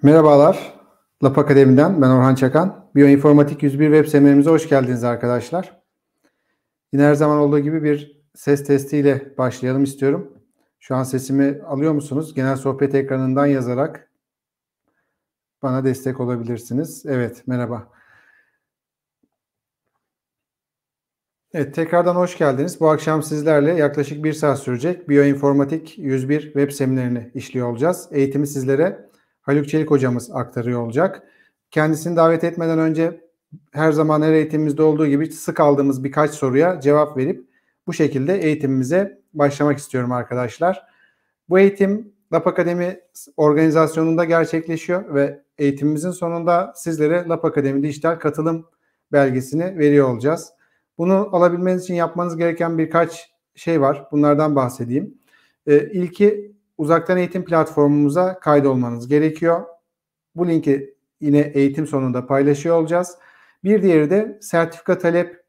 Merhabalar, Lap Akademi'den ben Orhan Çakan. Biyoinformatik 101 web seminerimize hoş geldiniz arkadaşlar. Yine her zaman olduğu gibi bir ses testiyle başlayalım istiyorum. Şu an sesimi alıyor musunuz? Genel sohbet ekranından yazarak bana destek olabilirsiniz. Evet, merhaba. Evet, tekrardan hoş geldiniz. Bu akşam sizlerle yaklaşık 1 saat sürecek Biyoinformatik 101 web seminerini işliyor olacağız. Eğitimi sizlere Haluk Çelik hocamız aktarıyor olacak. Kendisini davet etmeden önce her zaman her eğitimimizde olduğu gibi sık aldığımız birkaç soruya cevap verip bu şekilde eğitimimize başlamak istiyorum arkadaşlar. Bu eğitim Lap Akademi organizasyonunda gerçekleşiyor ve eğitimimizin sonunda sizlere Lap Akademi dijital katılım belgesini veriyor olacağız. Bunu alabilmeniz için yapmanız gereken birkaç şey var. Bunlardan bahsedeyim. İlki uzaktan eğitim platformumuza kaydolmanız gerekiyor. Bu linki yine eğitim sonunda paylaşıyor olacağız. Bir diğeri de sertifika talep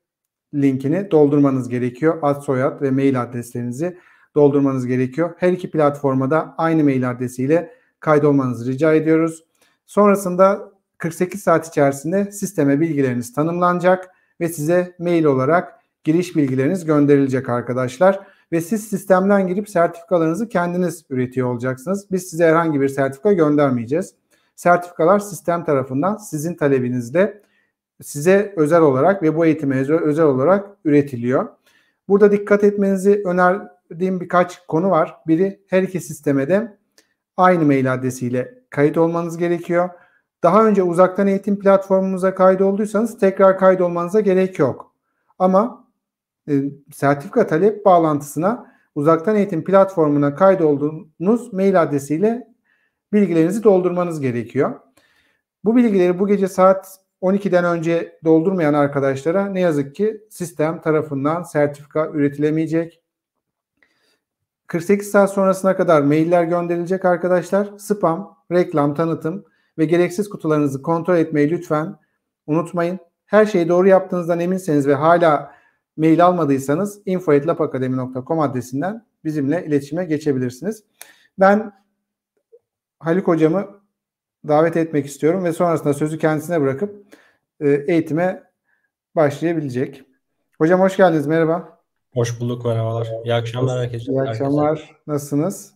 linkini doldurmanız gerekiyor. Ad, soyad ve mail adreslerinizi doldurmanız gerekiyor. Her iki platforma da aynı mail adresiyle kaydolmanızı rica ediyoruz. Sonrasında 48 saat içerisinde sisteme bilgileriniz tanımlanacak ve size mail olarak giriş bilgileriniz gönderilecek arkadaşlar. Ve siz sistemden girip sertifikalarınızı kendiniz üretiyor olacaksınız. Biz size herhangi bir sertifika göndermeyeceğiz. Sertifikalar sistem tarafından sizin talebinizle size özel olarak ve bu eğitime özel olarak üretiliyor. Burada dikkat etmenizi önerdiğim birkaç konu var. Biri, her iki sisteme de aynı mail adresiyle kayıt olmanız gerekiyor. Daha önce uzaktan eğitim platformumuza kaydolduysanız tekrar kaydolmanıza gerek yok. Ama sertifika talep bağlantısına uzaktan eğitim platformuna kaydolduğunuz mail adresiyle bilgilerinizi doldurmanız gerekiyor. Bu bilgileri bu gece saat 12'den önce doldurmayan arkadaşlara ne yazık ki sistem tarafından sertifika üretilemeyecek. 48 saat sonrasına kadar mailler gönderilecek arkadaşlar. Spam, reklam, tanıtım ve gereksiz kutularınızı kontrol etmeyi lütfen unutmayın. Her şeyi doğru yaptığınızdan eminseniz ve hala mail almadıysanız info@lapakademi.com adresinden bizimle iletişime geçebilirsiniz. Ben Haluk hocamı davet etmek istiyorum ve sonrasında sözü kendisine bırakıp eğitime başlayabilecek. Hocam hoş geldiniz. Merhaba. Hoş bulduk, merhabalar. İyi akşamlar herkese. İyi akşamlar. Nasılsınız?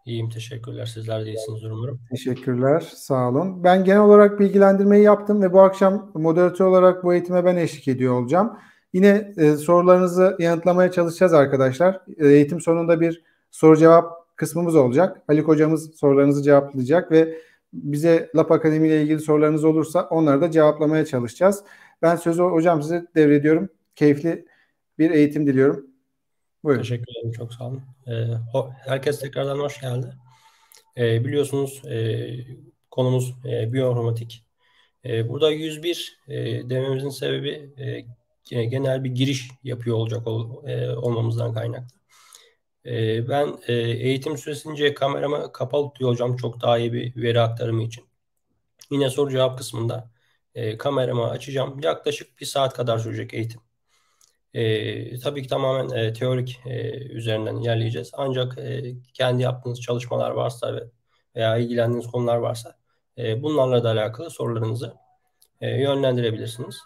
İyiyim, teşekkürler. Sizler de iyisiniz umarım. Teşekkürler. Sağ olun. Ben genel olarak bilgilendirmeyi yaptım ve bu akşam moderatör olarak bu eğitime ben eşlik ediyor olacağım. Yine sorularınızı yanıtlamaya çalışacağız arkadaşlar. Eğitim sonunda bir soru cevap kısmımız olacak. Haluk hocamız sorularınızı cevaplayacak ve bize Lap Akademi ile ilgili sorularınız olursa onları da cevaplamaya çalışacağız. Ben sözü hocam size devrediyorum. Keyifli bir eğitim diliyorum. Buyurun. Teşekkür ederim, çok sağ olun. Herkes tekrardan hoş geldi. Biliyorsunuz konumuz biyoinformatik. Burada 101 dememizin sebebi genel bir giriş yapıyor olmamızdan kaynaklı. Ben eğitim süresince kameramı kapalı tutuyor olacağım çok daha iyi bir veri aktarımı için. Yine soru cevap kısmında kameramı açacağım. Yaklaşık 1 saat kadar sürecek eğitim. Tabii ki tamamen teorik üzerinden ilerleyeceğiz. Ancak kendi yaptığınız çalışmalar varsa veya ilgilendiğiniz konular varsa bunlarla da alakalı sorularınızı yönlendirebilirsiniz.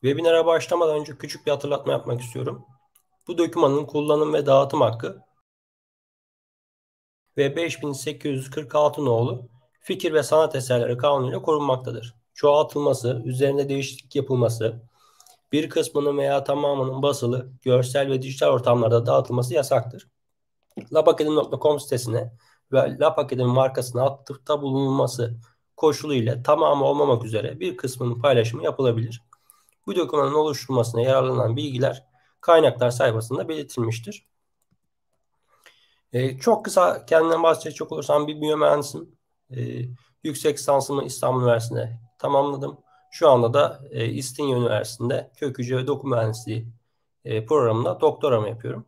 Webinara başlamadan önce küçük bir hatırlatma yapmak istiyorum. Bu dokümanın kullanım ve dağıtım hakkı ve 5846 nolu Fikir ve Sanat Eserleri Kanunu ile korunmaktadır. Çoğaltılması, üzerinde değişiklik yapılması, bir kısmının veya tamamının basılı, görsel ve dijital ortamlarda dağıtılması yasaktır. lapakademi.com sitesine ve Lapakademi markasına atıfta bulunulması koşuluyla tamamı olmamak üzere bir kısmının paylaşımı yapılabilir. Bu dokümanın oluşturulmasına yararlanan bilgiler kaynaklar sayfasında belirtilmiştir. Çok kısa kendimden bahsedecek olursam bir biyomühendisim. Yüksek lisansımı İstanbul Üniversitesi'nde tamamladım. Şu anda da İstinye Üniversitesi'nde kök hücre ve doku mühendisliği programında doktoramı yapıyorum.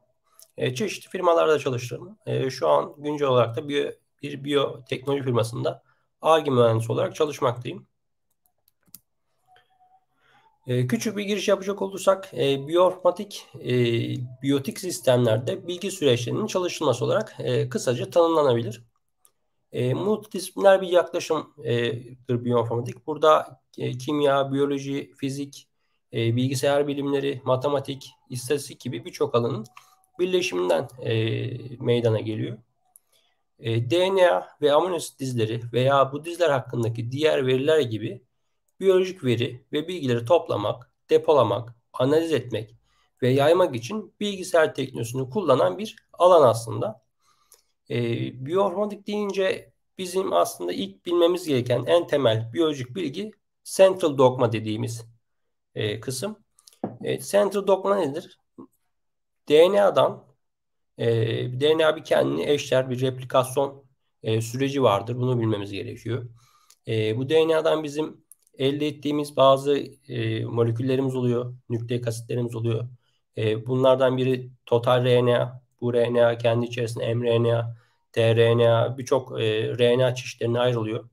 Çeşitli firmalarda çalıştım. Şu an güncel olarak da bir biyoteknoloji firmasında Ar-Ge mühendisi olarak çalışmaktayım. Küçük bir giriş yapacak olursak biyoinformatik biyotik sistemlerde bilgi süreçlerinin çalışılması olarak kısaca tanımlanabilir. Multidisipliner bir yaklaşımdır biyoinformatik. Burada kimya, biyoloji, fizik, bilgisayar bilimleri, matematik, istatistik gibi birçok alanın birleşiminden meydana geliyor. DNA ve amino asit dizleri veya bu dizler hakkındaki diğer veriler gibi biyolojik veri ve bilgileri toplamak, depolamak, analiz etmek ve yaymak için bilgisayar teknolojisini kullanan bir alan aslında. Biyoinformatik deyince bizim aslında ilk bilmemiz gereken en temel biyolojik bilgi central dogma dediğimiz kısım. Central dogma nedir? DNA'dan DNA bir kendini eşler bir replikasyon süreci vardır. Bunu bilmemiz gerekiyor. Bu DNA'dan bizim elde ettiğimiz bazı moleküllerimiz oluyor, nükleik asitlerimiz oluyor. Bunlardan biri total RNA. Bu RNA kendi içerisinde mRNA, tRNA, birçok RNA çeşitlerine ayrılıyor.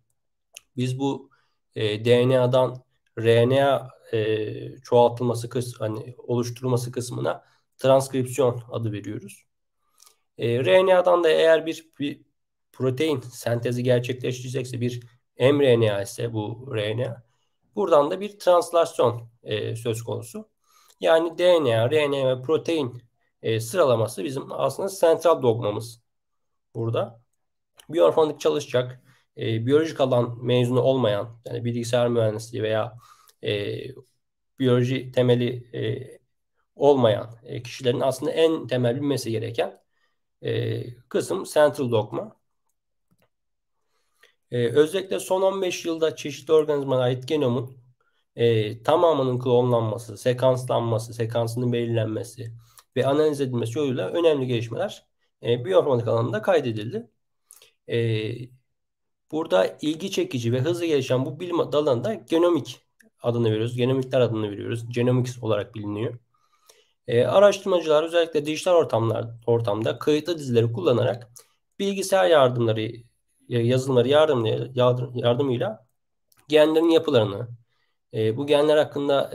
Biz bu DNA'dan RNA çoğaltılması hani oluşturulması kısmına transkripsiyon adı veriyoruz. RNA'dan da eğer bir protein sentezi gerçekleştirecekse bir mRNA ise bu RNA, buradan da bir translasyon söz konusu. Yani DNA, RNA ve protein sıralaması bizim aslında sentral dogmamız burada. Biyoinformatik çalışacak, biyolojik alan mezunu olmayan, yani bilgisayar mühendisliği veya e, biyoloji temeli olmayan kişilerin aslında en temel bilmesi gereken kısım central dogma. Özellikle son 15 yılda çeşitli organizmalara ait genomun tamamının klonlanması, sekanslanması, sekansının belirlenmesi ve analiz edilmesi yoluyla önemli gelişmeler biyoinformatik alanında kaydedildi. E, Burada ilgi çekici ve hızlı gelişen bu bilim dalında genomik adını veriyoruz. Genomikler adını veriyoruz. Genomics olarak biliniyor. Araştırmacılar özellikle dijital ortamda kayıtlı dizileri kullanarak bilgisayar yardımları, yazılımları yardımıyla genlerin yapılarını, bu genler hakkında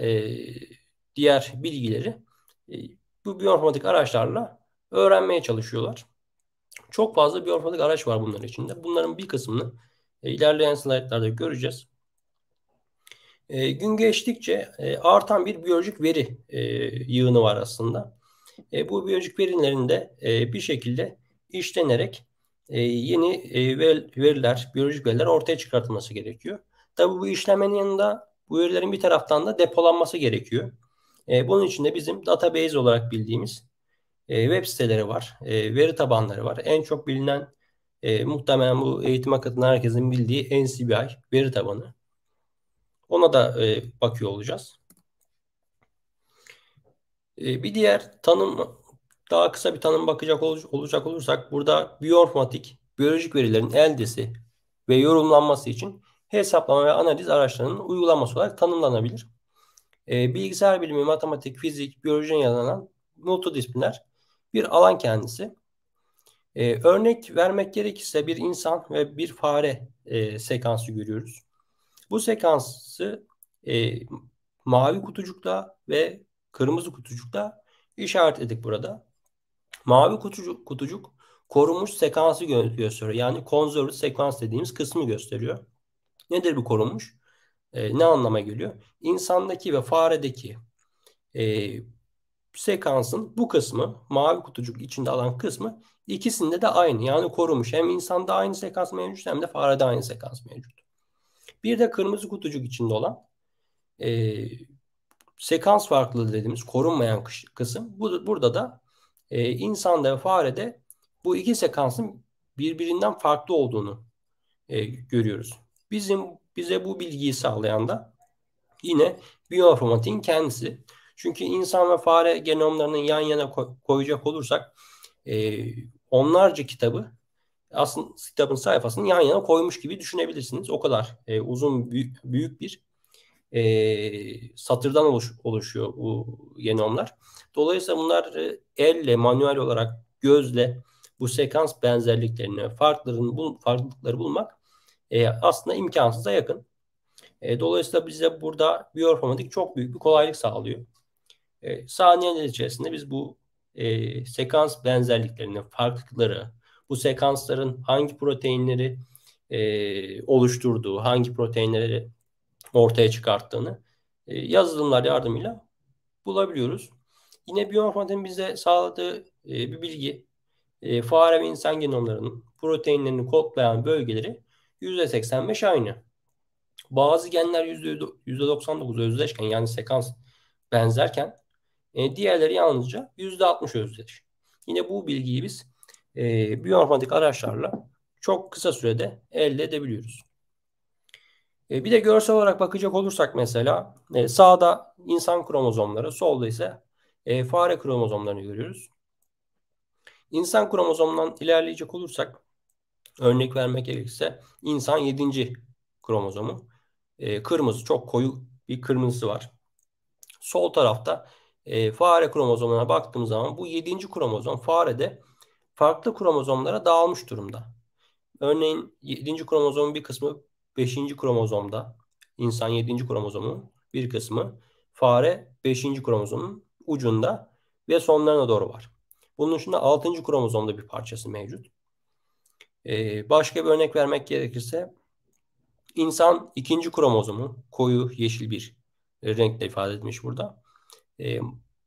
diğer bilgileri e, bu biyoinformatik araçlarla öğrenmeye çalışıyorlar. Çok fazla biyoinformatik araç var bunların içinde. Bunların bir kısmını ilerleyen slaytlarda göreceğiz. Gün geçtikçe artan bir biyolojik veri yığını var aslında. Bu biyolojik verilerin de bir şekilde işlenerek yeni veriler, biyolojik veriler ortaya çıkartılması gerekiyor. Tabii bu işlemenin yanında bu verilerin bir taraftan da depolanması gerekiyor. Bunun için de bizim database olarak bildiğimiz web siteleri var, veri tabanları var. En çok bilinen muhtemelen bu eğitime katılan herkesin bildiği NCBI veri tabanı. Ona da bakıyor olacağız. Bir diğer tanım, daha kısa bir tanım olacak olursak burada biyoinformatik, biyolojik verilerin eldesi ve yorumlanması için hesaplama ve analiz araçlarının uygulanması olarak tanımlanabilir. Bilgisayar bilimi, matematik, fizik, biyolojiden yararlanan multidisipliner bir alan kendisi. Örnek vermek gerekirse bir insan ve bir fare sekansı görüyoruz. Bu sekansı e, mavi kutucukla ve kırmızı kutucukla işaretledik burada. Mavi kutucuk korunmuş sekansı gösteriyor. Yani conserved sekans dediğimiz kısmı gösteriyor. Nedir bu korunmuş? Ne anlama geliyor? İnsandaki ve faredeki e, sekansın bu kısmı, mavi kutucuk içinde alan kısmı ikisinde de aynı. Yani korunmuş. Hem insanda aynı sekans mevcut hem de farede aynı sekans mevcut. Bir de kırmızı kutucuk içinde olan e, sekans farklılığı dediğimiz korunmayan kısım. Burada da insanda ve farede bu iki sekansın birbirinden farklı olduğunu görüyoruz. Bize bu bilgiyi sağlayan da yine biyoinformatiğin kendisi. Çünkü insan ve fare genomlarını yan yana koyacak olursak onlarca kitabı aslında kitabın sayfasını yan yana koymuş gibi düşünebilirsiniz. O kadar uzun büyük bir satırdan oluşuyor bu genomlar. Dolayısıyla bunlar elle, manuel olarak, gözle bu sekans benzerliklerini, farklılıkları bulmak aslında imkansıza yakın. Dolayısıyla bize burada biyoinformatik çok büyük bir kolaylık sağlıyor. Saniyeler içerisinde biz bu sekans benzerliklerini, farklılıkları, bu sekansların hangi proteinleri oluşturduğu, hangi proteinleri ortaya çıkarttığını yazılımlar yardımıyla bulabiliyoruz. Yine biyoinformatiğin bize sağladığı bir bilgi, fare ve insan genomlarının proteinlerini kodlayan bölgeleri %85 aynı. Bazı genler %99 özdeşken, yani sekans benzerken, diğerleri yalnızca %60 özdeş. Yine bu bilgiyi biz biyoinformatik araçlarla çok kısa sürede elde edebiliyoruz. Bir de görsel olarak bakacak olursak mesela sağda insan kromozomları, solda ise fare kromozomlarını görüyoruz. İnsan kromozomundan ilerleyecek olursak, örnek vermek gerekirse insan 7. kromozomu. Kırmızı, çok koyu bir kırmızısı var. Sol tarafta fare kromozomuna baktığımız zaman bu 7. kromozom farede farklı kromozomlara dağılmış durumda. Örneğin 7. kromozomun bir kısmı 5. kromozomda. İnsan 7. kromozomun bir kısmı, fare 5. kromozomun ucunda ve sonlarına doğru var. Bunun dışında 6. kromozomda bir parçası mevcut. Başka bir örnek vermek gerekirse insan 2. kromozomu koyu yeşil bir renkle ifade edilmiş burada. E,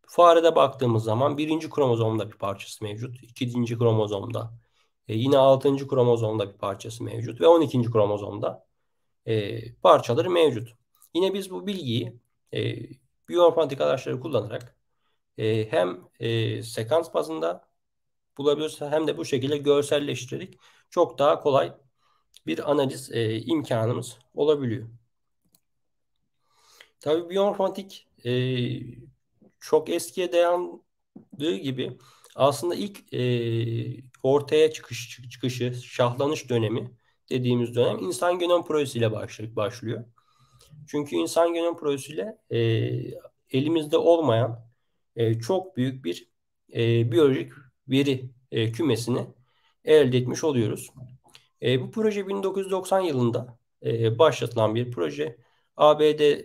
Farede baktığımız zaman 1. kromozomda bir parçası mevcut. 2. kromozomda, yine 6. kromozomda bir parçası mevcut ve 12. kromozomda parçaları mevcut. Yine biz bu bilgiyi biyoinformatik araçları kullanarak hem sekans bazında bulabiliyoruz, hem de bu şekilde görselleştirerek çok daha kolay bir analiz imkanımız olabiliyor. Tabii biyoinformatik çok eskiye dayandığı gibi aslında ilk ortaya çıkışı, şahlanış dönemi dediğimiz dönem insan genom projesiyle başlıyor. Çünkü insan genom projesiyle elimizde olmayan çok büyük bir biyolojik veri kümesini elde etmiş oluyoruz. Bu proje 1990 yılında başlatılan bir proje. ABD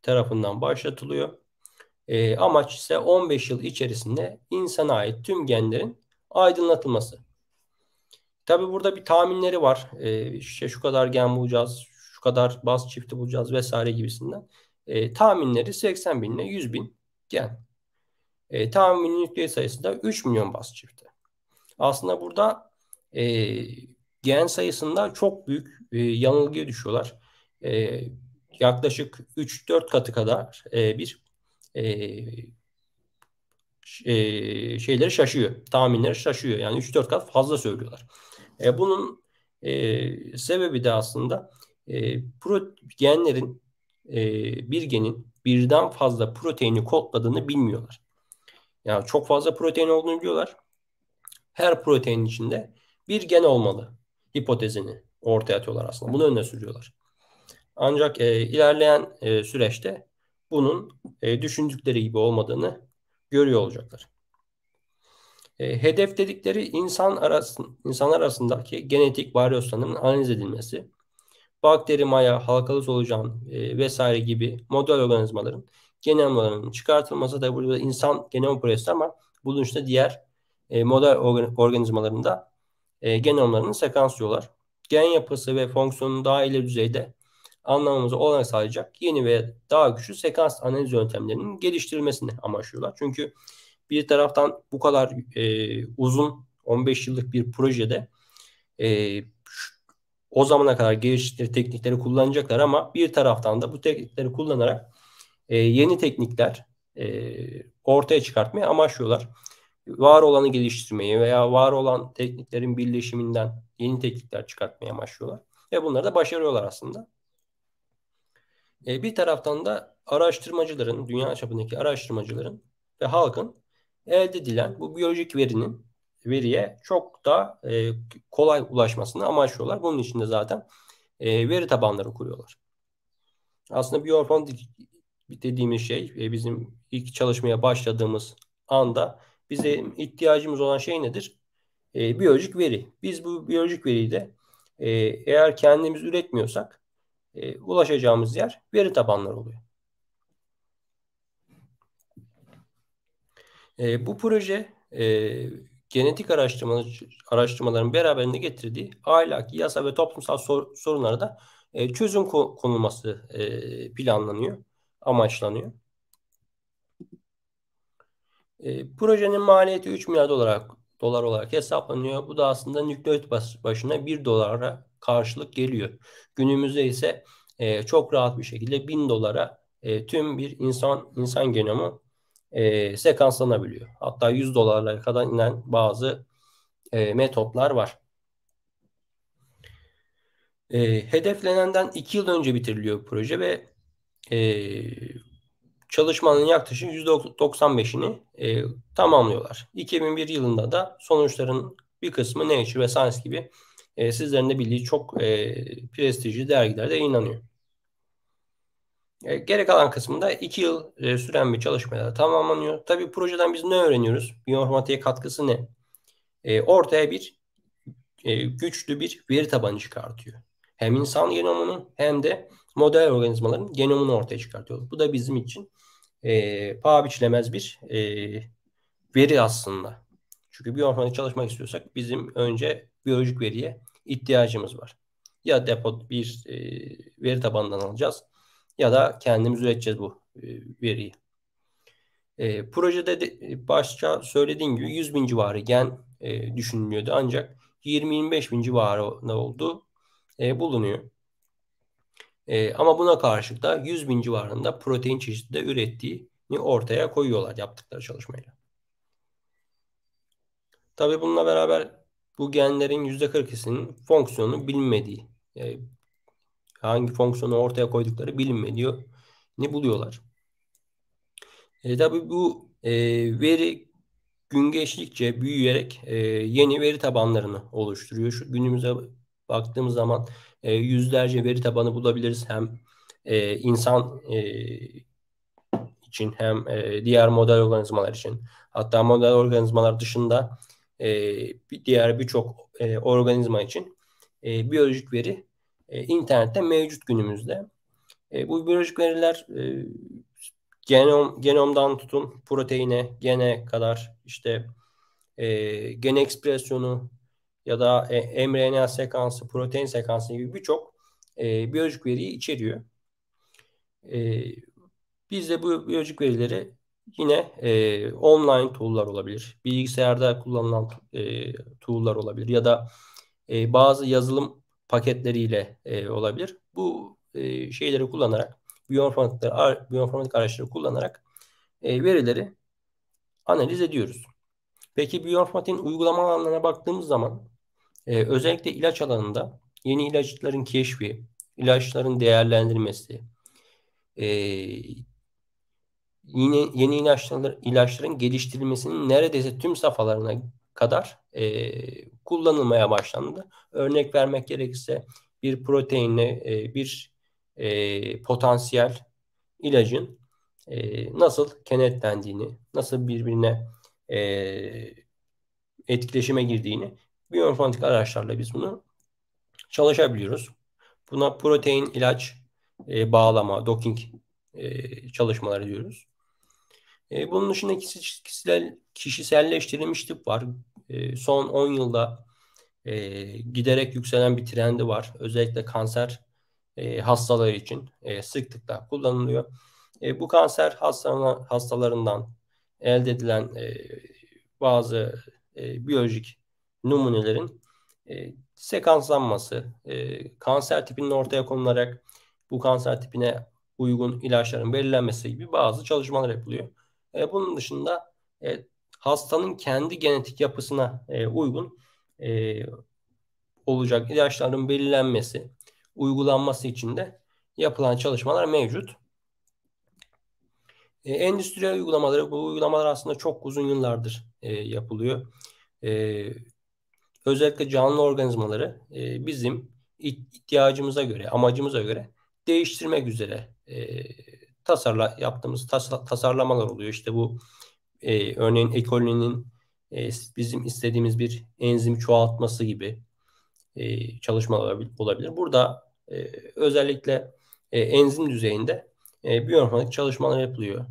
tarafından başlatılıyor. Amaç ise 15 yıl içerisinde insana ait tüm genlerin aydınlatılması. Tabii burada bir tahminleri var. İşte şu kadar gen bulacağız, şu kadar baz çifti bulacağız vesaire gibisinden. Tahminleri 80 bin ile 100 bin gen. Tahmini nükleus sayısı da 3 milyon baz çifti. Aslında burada e, gen sayısında çok büyük yanılgıya düşüyorlar. E, Yaklaşık 3-4 katı kadar bir şeyleri şaşıyor. Tahminleri şaşıyor. Yani 3-4 kat fazla söylüyorlar. Bunun sebebi de aslında genlerin bir genin birden fazla proteini kodladığını bilmiyorlar. Yani çok fazla protein olduğunu biliyorlar. Her proteinin içinde bir gen olmalı hipotezini ortaya atıyorlar aslında. Bunu öne sürüyorlar. Ancak ilerleyen süreçte bunun düşündükleri gibi olmadığını görüyor olacaklar. Hedef dedikleri insanlar arasındaki genetik varyasyonların analiz edilmesi, bakteri, maya, halkalı solucan vesaire gibi model organizmaların genomlarının çıkartılması da burada insan genom projesi, ama bunun dışında diğer model organizmalarında genomlarını sekanslıyorlar. Gen yapısı ve fonksiyonunu daha ileri düzeyde anlamamıza olanak sağlayacak yeni ve daha güçlü sekans analiz yöntemlerinin geliştirilmesini amaçlıyorlar. Çünkü bir taraftan bu kadar uzun 15 yıllık bir projede o zamana kadar geliştirdikleri teknikleri kullanacaklar, ama bir taraftan da bu teknikleri kullanarak yeni teknikler ortaya çıkartmaya amaçlıyorlar. Var olanı geliştirmeyi veya var olan tekniklerin birleşiminden yeni teknikler çıkartmaya amaçlıyorlar. Ve bunları da başarıyorlar aslında. Bir taraftan da araştırmacıların, dünya çapındaki araştırmacıların ve halkın elde edilen bu biyolojik veriye çok daha kolay ulaşmasını amaçlıyorlar. Bunun için de zaten veri tabanları kuruyorlar. Aslında biyoinformatik dediğimiz şey bizim ilk çalışmaya başladığımız anda bize ihtiyacımız olan şey nedir? Biyolojik veri. Biz bu biyolojik veriyi de eğer kendimiz üretmiyorsak ulaşacağımız yer veri tabanları oluyor. Bu proje genetik araştırmaların beraberinde getirdiği ahlaki, yasa ve toplumsal sorunlara da çözüm konulması planlanıyor, amaçlanıyor. Projenin maliyeti 3 milyar dolar olarak hesaplanıyor. Bu da aslında nükleotit başına 1 dolara karşılık geliyor. Günümüzde ise çok rahat bir şekilde 1000 dolara tüm bir insan genomu sekanslanabiliyor. Hatta 100 dolarlara kadar inen bazı metotlar var. Hedeflenenden 2 yıl önce bitiriliyor bu proje ve çalışmanın yaklaşık %95'ini tamamlıyorlar. 2001 yılında da sonuçların bir kısmı Nature ve Science gibi sizlerin de bildiği çok prestijli dergilerde yayınlanıyor. Geri kalan kısmında 2 yıl süren bir çalışmayla tamamlanıyor. Tabii projeden biz ne öğreniyoruz? Biyoinformatiğe katkısı ne? Ortaya bir güçlü bir veri tabanı çıkartıyor. Hem insan genomunun hem de model organizmaların genomunu ortaya çıkartıyor. Bu da bizim için paha biçilemez bir veri aslında. Çünkü biyoinformatik çalışmak istiyorsak bizim önce biyolojik veriye ihtiyacımız var. Ya depo bir veri tabanından alacağız ya da kendimiz üreteceğiz bu veriyi. Projede başta söylediğim gibi 100 bin civarı gen düşünülüyordu ancak 20-25 bin civarında olduğu bulunuyor. Ama buna karşılık da 100 bin civarında protein çeşidi de ürettiğini ortaya koyuyorlar yaptıkları çalışmayla. Tabii bununla beraber bu genlerin %42'sinin fonksiyonu bilinmediği, hangi fonksiyonu ortaya koydukları bilinmediğini buluyorlar. Tabii bu veri gün geçtikçe büyüyerek yeni veri tabanlarını oluşturuyor. Şu günümüze baktığımız zaman yüzlerce veri tabanı bulabiliriz. Hem insan için hem diğer model organizmalar için. Hatta model organizmalar dışında diğer birçok organizma için biyolojik veri internette mevcut günümüzde. Bu biyolojik veriler genomdan tutun proteine, gene kadar işte gen ekspresyonu ya da mRNA sekansı, protein sekansı gibi birçok biyolojik veriyi içeriyor. Biz de bu biyolojik verileri yine online tool'lar olabilir, bilgisayarda kullanılan tool'lar olabilir ya da bazı yazılım paketleriyle olabilir. Bu şeyleri kullanarak, biyoinformatik araçları kullanarak verileri analiz ediyoruz. Peki biyoinformatiğin uygulama alanlarına baktığımız zaman özellikle ilaç alanında yeni ilaçların keşfi, ilaçların değerlendirilmesi, yine yeni ilaçların geliştirilmesinin neredeyse tüm safhalarına kadar kullanılmaya başlandı. Örnek vermek gerekirse bir proteinle bir potansiyel ilacın nasıl kenetlendiğini, nasıl birbirine etkileşime girdiğini biyoinformatik araçlarla biz bunu çalışabiliyoruz. Buna protein ilaç bağlama, docking çalışmaları diyoruz. Bunun dışında kişiselleştirilmiş tıp var. Son 10 yılda giderek yükselen bir trendi var. Özellikle kanser hastaları için sıklıkla kullanılıyor. Bu kanser hastalarından elde edilen bazı biyolojik numunelerin sekanslanması, kanser tipinin ortaya konularak bu kanser tipine uygun ilaçların belirlenmesi gibi bazı çalışmalar yapılıyor. Bunun dışında hastanın kendi genetik yapısına uygun olacak ilaçların belirlenmesi, uygulanması için de yapılan çalışmalar mevcut. Endüstriyel uygulamaları, bu uygulamalar aslında çok uzun yıllardır yapılıyor. Özellikle canlı organizmaları bizim ihtiyacımıza göre, amacımıza göre değiştirmek üzere yaptığımız tasarlamalar oluyor. İşte bu örneğin E. coli'nin bizim istediğimiz bir enzim çoğaltması gibi çalışmalar olabilir. Burada özellikle enzim düzeyinde biyoinformatik çalışmalar yapılıyor.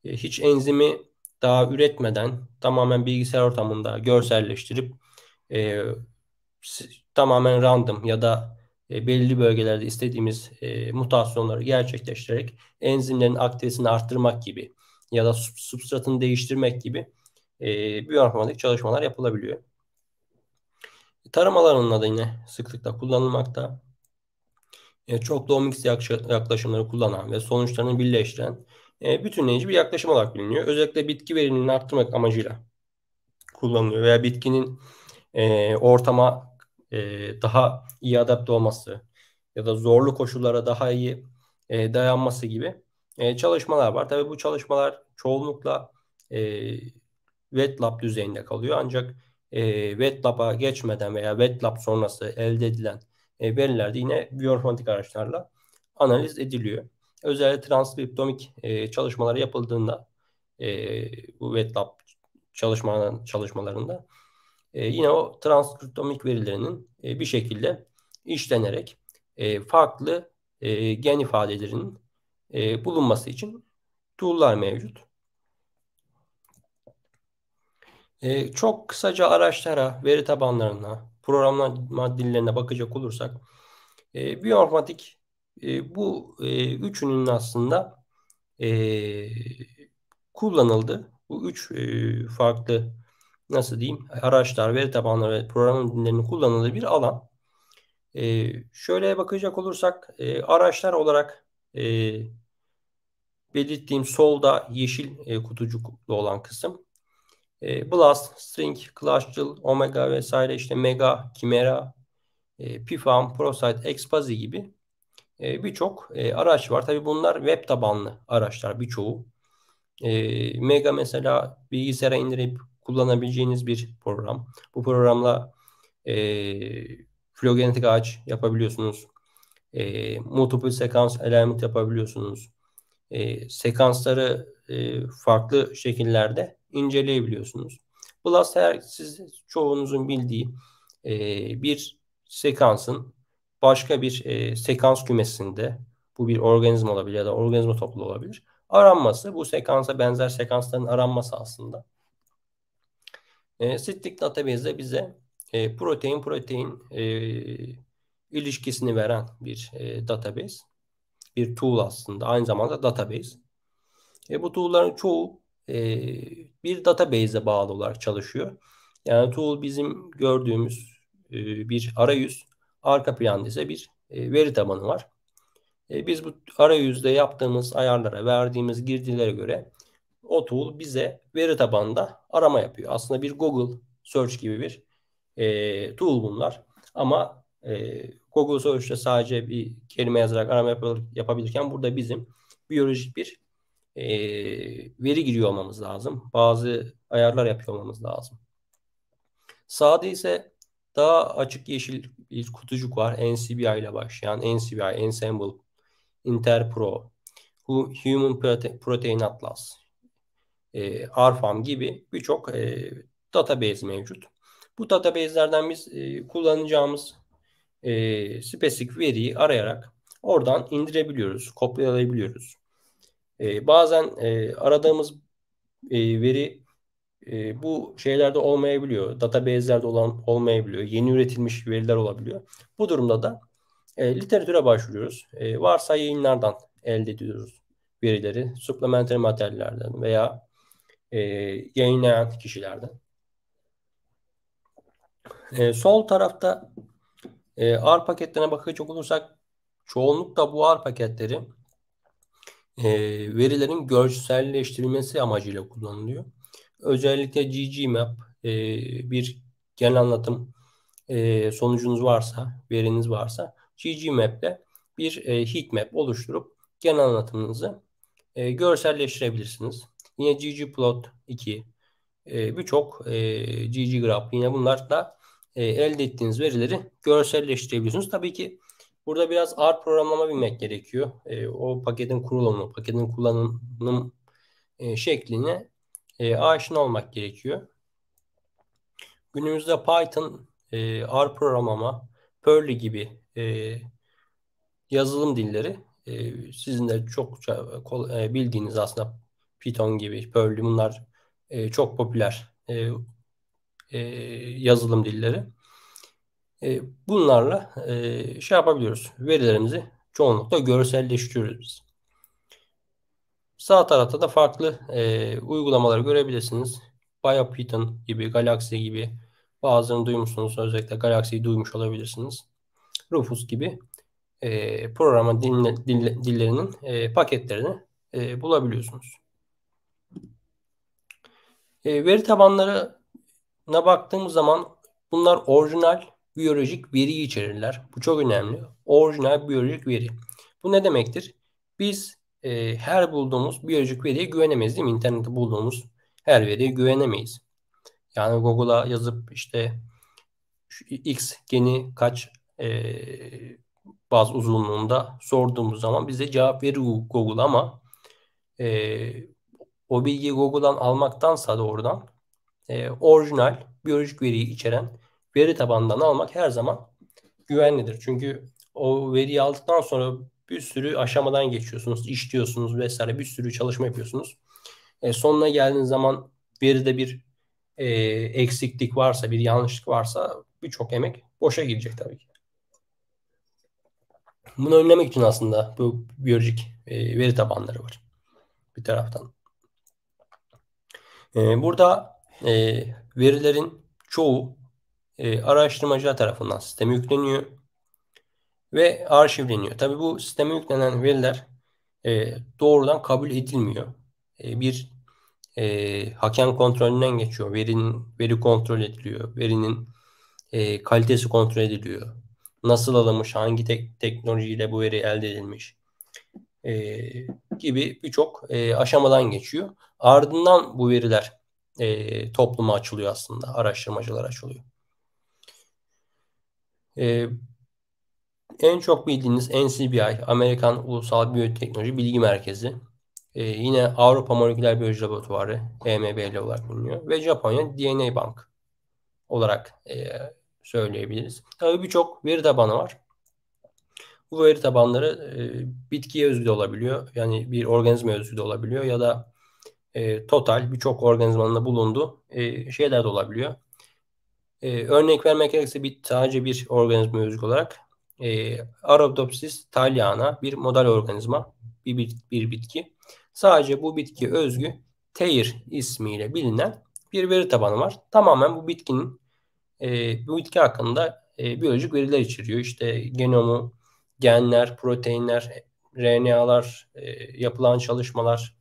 Hiç enzimi daha üretmeden tamamen bilgisayar ortamında görselleştirip e, tamamen random ya da belli bölgelerde istediğimiz mutasyonları gerçekleştirerek enzimlerin aktivitesini arttırmak gibi ya da substratını değiştirmek gibi biyoinformatik çalışmalar yapılabiliyor. Tarım alanında da yine sıklıkla kullanılmakta. Çoklu mix yaklaşımları kullanan ve sonuçlarını birleştiren bütünleyici bir yaklaşım olarak biliniyor. Özellikle bitki verimliliğini arttırmak amacıyla kullanılıyor veya bitkinin ortama daha iyi adapte olması ya da zorlu koşullara daha iyi dayanması gibi çalışmalar var. Tabii bu çalışmalar çoğunlukla e, wet lab düzeyinde kalıyor. Ancak wet lab'a geçmeden veya wet lab sonrası elde edilen veriler de yine biyoinformatik araçlarla analiz ediliyor. Özellikle transkriptomik çalışmaları yapıldığında bu wet lab çalışmalarında yine o transkriptomik verilerinin bir şekilde işlenerek farklı gen ifadelerinin bulunması için tool'lar mevcut. Çok kısaca araçlara, veri tabanlarına, programlama dillerine bakacak olursak, biyoinformatik bu üçünün aslında e, kullanıldı. Bu üç farklı nasıl diyeyim araçlar, veri tabanları ve programlama dillerinin kullanıldığı bir alan. Şöyle bakacak olursak araçlar olarak belirttiğim solda yeşil kutucuklu olan kısım Blast, String, Clashdill, Omega vesaire işte Mega, Chimera, Pifam, ProSite, Xpazi gibi birçok araç var. Tabii bunlar web tabanlı araçlar birçoğu. Mega mesela bilgisayara indirip kullanabileceğiniz bir program. Bu programla filogenetik ağaç yapabiliyorsunuz. Multiple sekans alignment yapabiliyorsunuz. Sekansları farklı şekillerde inceleyebiliyorsunuz. Blast siz çoğunuzun bildiği bir sekansın başka bir sekans kümesinde bu bir organizma olabilir ya da organizma topluluğu olabilir. Aranması bu sekansa benzer sekansların aranması aslında. Cyclic Database'de bize protein ilişkisini veren bir database. Bir tool aslında. Aynı zamanda database. Bu tool'ların çoğu bir database'e bağlı olarak çalışıyor. Yani tool bizim gördüğümüz bir arayüz. Arka planda ise bir veri tabanı var. Biz bu arayüzde yaptığımız ayarlara, verdiğimiz girdilere göre o tool bize veri tabanında arama yapıyor. Aslında bir Google Search gibi bir tool bunlar. Ama Google Search'te sadece bir kelime yazarak arama yapabilirken burada bizim biyolojik bir veri giriyor olmamız lazım. Bazı ayarlar yapıyor olmamız lazım. Sağda ise daha açık yeşil bir kutucuk var. NCBI ile başlayan NCBI, Ensemble, Interpro, Human Protein Atlas, RFAM gibi birçok database mevcut. Bu database'lerden biz kullanacağımız spesifik veriyi arayarak oradan indirebiliyoruz, kopyalayabiliyoruz. Bazen aradığımız veri bu şeylerde olmayabiliyor. Database'lerde olan olmayabiliyor. Yeni üretilmiş veriler olabiliyor. Bu durumda da literatüre başvuruyoruz. Varsa yayınlardan elde ediyoruz verileri. Supplementary materyallerden veya yayınlayan kişilerden. Sol tarafta R paketlerine bakacak olursak çoğunlukla bu R paketleri verilerin görselleştirilmesi amacıyla kullanılıyor. Özellikle ggmap bir genel anlatım sonucunuz varsa, veriniz varsa ggmap'le bir heatmap oluşturup genel anlatımınızı görselleştirebilirsiniz. Yine ggplot 2 birçok gggraph yine bunlarla elde ettiğiniz verileri görselleştirebiliyorsunuz. Tabii ki burada biraz ağır programlama bilmek gerekiyor. O paketin kurulumu, paketin kullanım şekline aşina olmak gerekiyor. Günümüzde Python, R programlama, Perl gibi yazılım dilleri sizin de çokça bildiğiniz aslında Python gibi, Perl bunlar çok popüler yazılım dilleri. Bunlarla şey yapabiliyoruz. Verilerimizi çoğunlukla görselleştiriyoruz biz. Sağ tarafta da farklı uygulamaları görebilirsiniz. BioPython gibi, Galaxy gibi bazılarını duymuşsunuz. Özellikle Galaxy'yi duymuş olabilirsiniz. Rufus gibi programa dillerinin paketlerini bulabiliyorsunuz. Veri tabanlarına baktığımız zaman bunlar orijinal biyolojik veriyi içerirler. Bu çok önemli. Orijinal biyolojik veri. Bu ne demektir? Biz her bulduğumuz biyolojik veriye güvenemeyiz, değil mi? İnternette bulduğumuz her veriye güvenemeyiz. Yani Google'a yazıp işte şu X geni kaç baz uzunluğunda sorduğumuz zaman bize cevap verir Google, ama o bilgiyi Google'dan almaktansa doğrudan orijinal biyolojik veriyi içeren veri tabanından almak her zaman güvenlidir. Çünkü o veriyi aldıktan sonra bir sürü aşamadan geçiyorsunuz, işliyorsunuz vesaire, bir sürü çalışma yapıyorsunuz. Sonuna geldiğiniz zaman veride bir eksiklik varsa, bir yanlışlık varsa birçok emek boşa gidecek tabii ki. Bunu önlemek için aslında bu biyolojik veri tabanları var bir taraftan. Burada verilerin çoğu araştırmacılar tarafından sisteme yükleniyor ve arşivleniyor. Tabii bu sisteme yüklenen veriler doğrudan kabul edilmiyor. Bir hakem kontrolünden geçiyor. Veri kontrol ediliyor. Verinin kalitesi kontrol ediliyor. Nasıl alınmış, hangi teknolojiyle bu veri elde edilmiş gibi birçok aşamadan geçiyor. Ardından bu veriler topluma açılıyor aslında. Araştırmacılar açılıyor. En çok bildiğiniz NCBI, Amerikan Ulusal Biyoteknoloji Bilgi Merkezi. Yine Avrupa Moleküler Biyoloji Laboratuvarı, EMBL olarak biliniyor. Ve Japonya DNA Bank olarak söyleyebiliriz. Tabii birçok veri tabanı var. Bu veri tabanları bitkiye özgü de olabiliyor. Yani bir organizma özgü de olabiliyor. Ya da total birçok organizmanın da bulunduğu şeyler de olabiliyor. Örnek vermek gerekirse sadece bir organizma özgü olarak Arabidopsis thaliana bir model organizma, bir bitki. Sadece bu bitkiye özgü Teir ismiyle bilinen bir veri tabanı var. Tamamen bu bitki hakkında biyolojik veriler içeriyor. İşte genomu, genler, proteinler, RNA'lar, yapılan çalışmalar,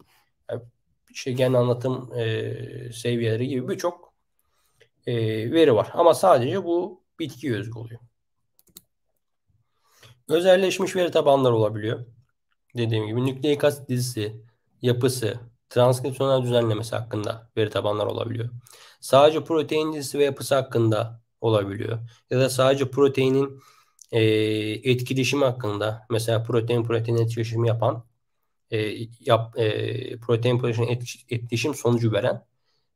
gen anlatım seviyeleri gibi birçok veri var. Ama sadece bu bitkiye özgü oluyor. Özelleşmiş veri tabanları olabiliyor. Dediğim gibi nükleik asit dizisi, yapısı, transkripsiyonel düzenlemesi hakkında veri tabanları olabiliyor. Sadece protein dizisi ve yapısı hakkında olabiliyor. Ya da sadece proteinin etkileşimi hakkında, mesela protein etkileşimi yapan protein etkileşim sonucu veren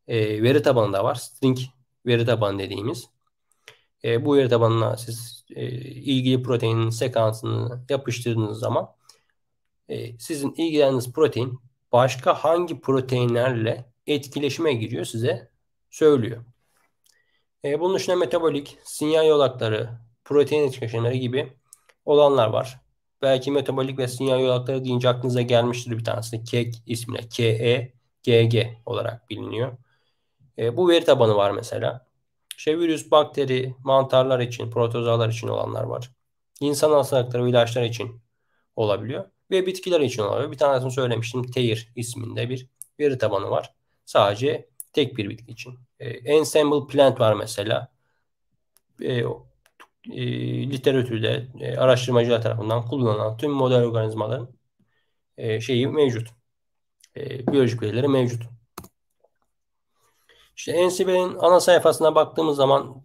veri tabanı da var. String veri tabanı dediğimiz. Bu veri tabanına siz ilgili proteinin sekansını yapıştırdığınız zaman sizin ilgilendiğiniz protein başka hangi proteinlerle etkileşime giriyor size söylüyor. Bunun dışında metabolik, sinyal yolakları, protein etkileşimleri gibi olanlar var. Belki metabolik ve sinyal yolakları deyince aklınıza gelmiştir bir tanesi. KEG ismine, KEGG olarak biliniyor. Bu veri tabanı var mesela. İşte virüs, bakteri, mantarlar için, protozoalar için olanlar var. İnsan hastalıkları ve ilaçlar için olabiliyor. Ve bitkiler için olabiliyor. Bir tanesini söylemiştim. Teir isminde bir veri tabanı var. Sadece tek bir bitki için. Ensemble Plant var mesela. Literatürde araştırmacılar tarafından kullanılan tüm model organizmaların şeyi mevcut. Biyolojik verileri mevcut. İşte NCBI'nin ana sayfasına baktığımız zaman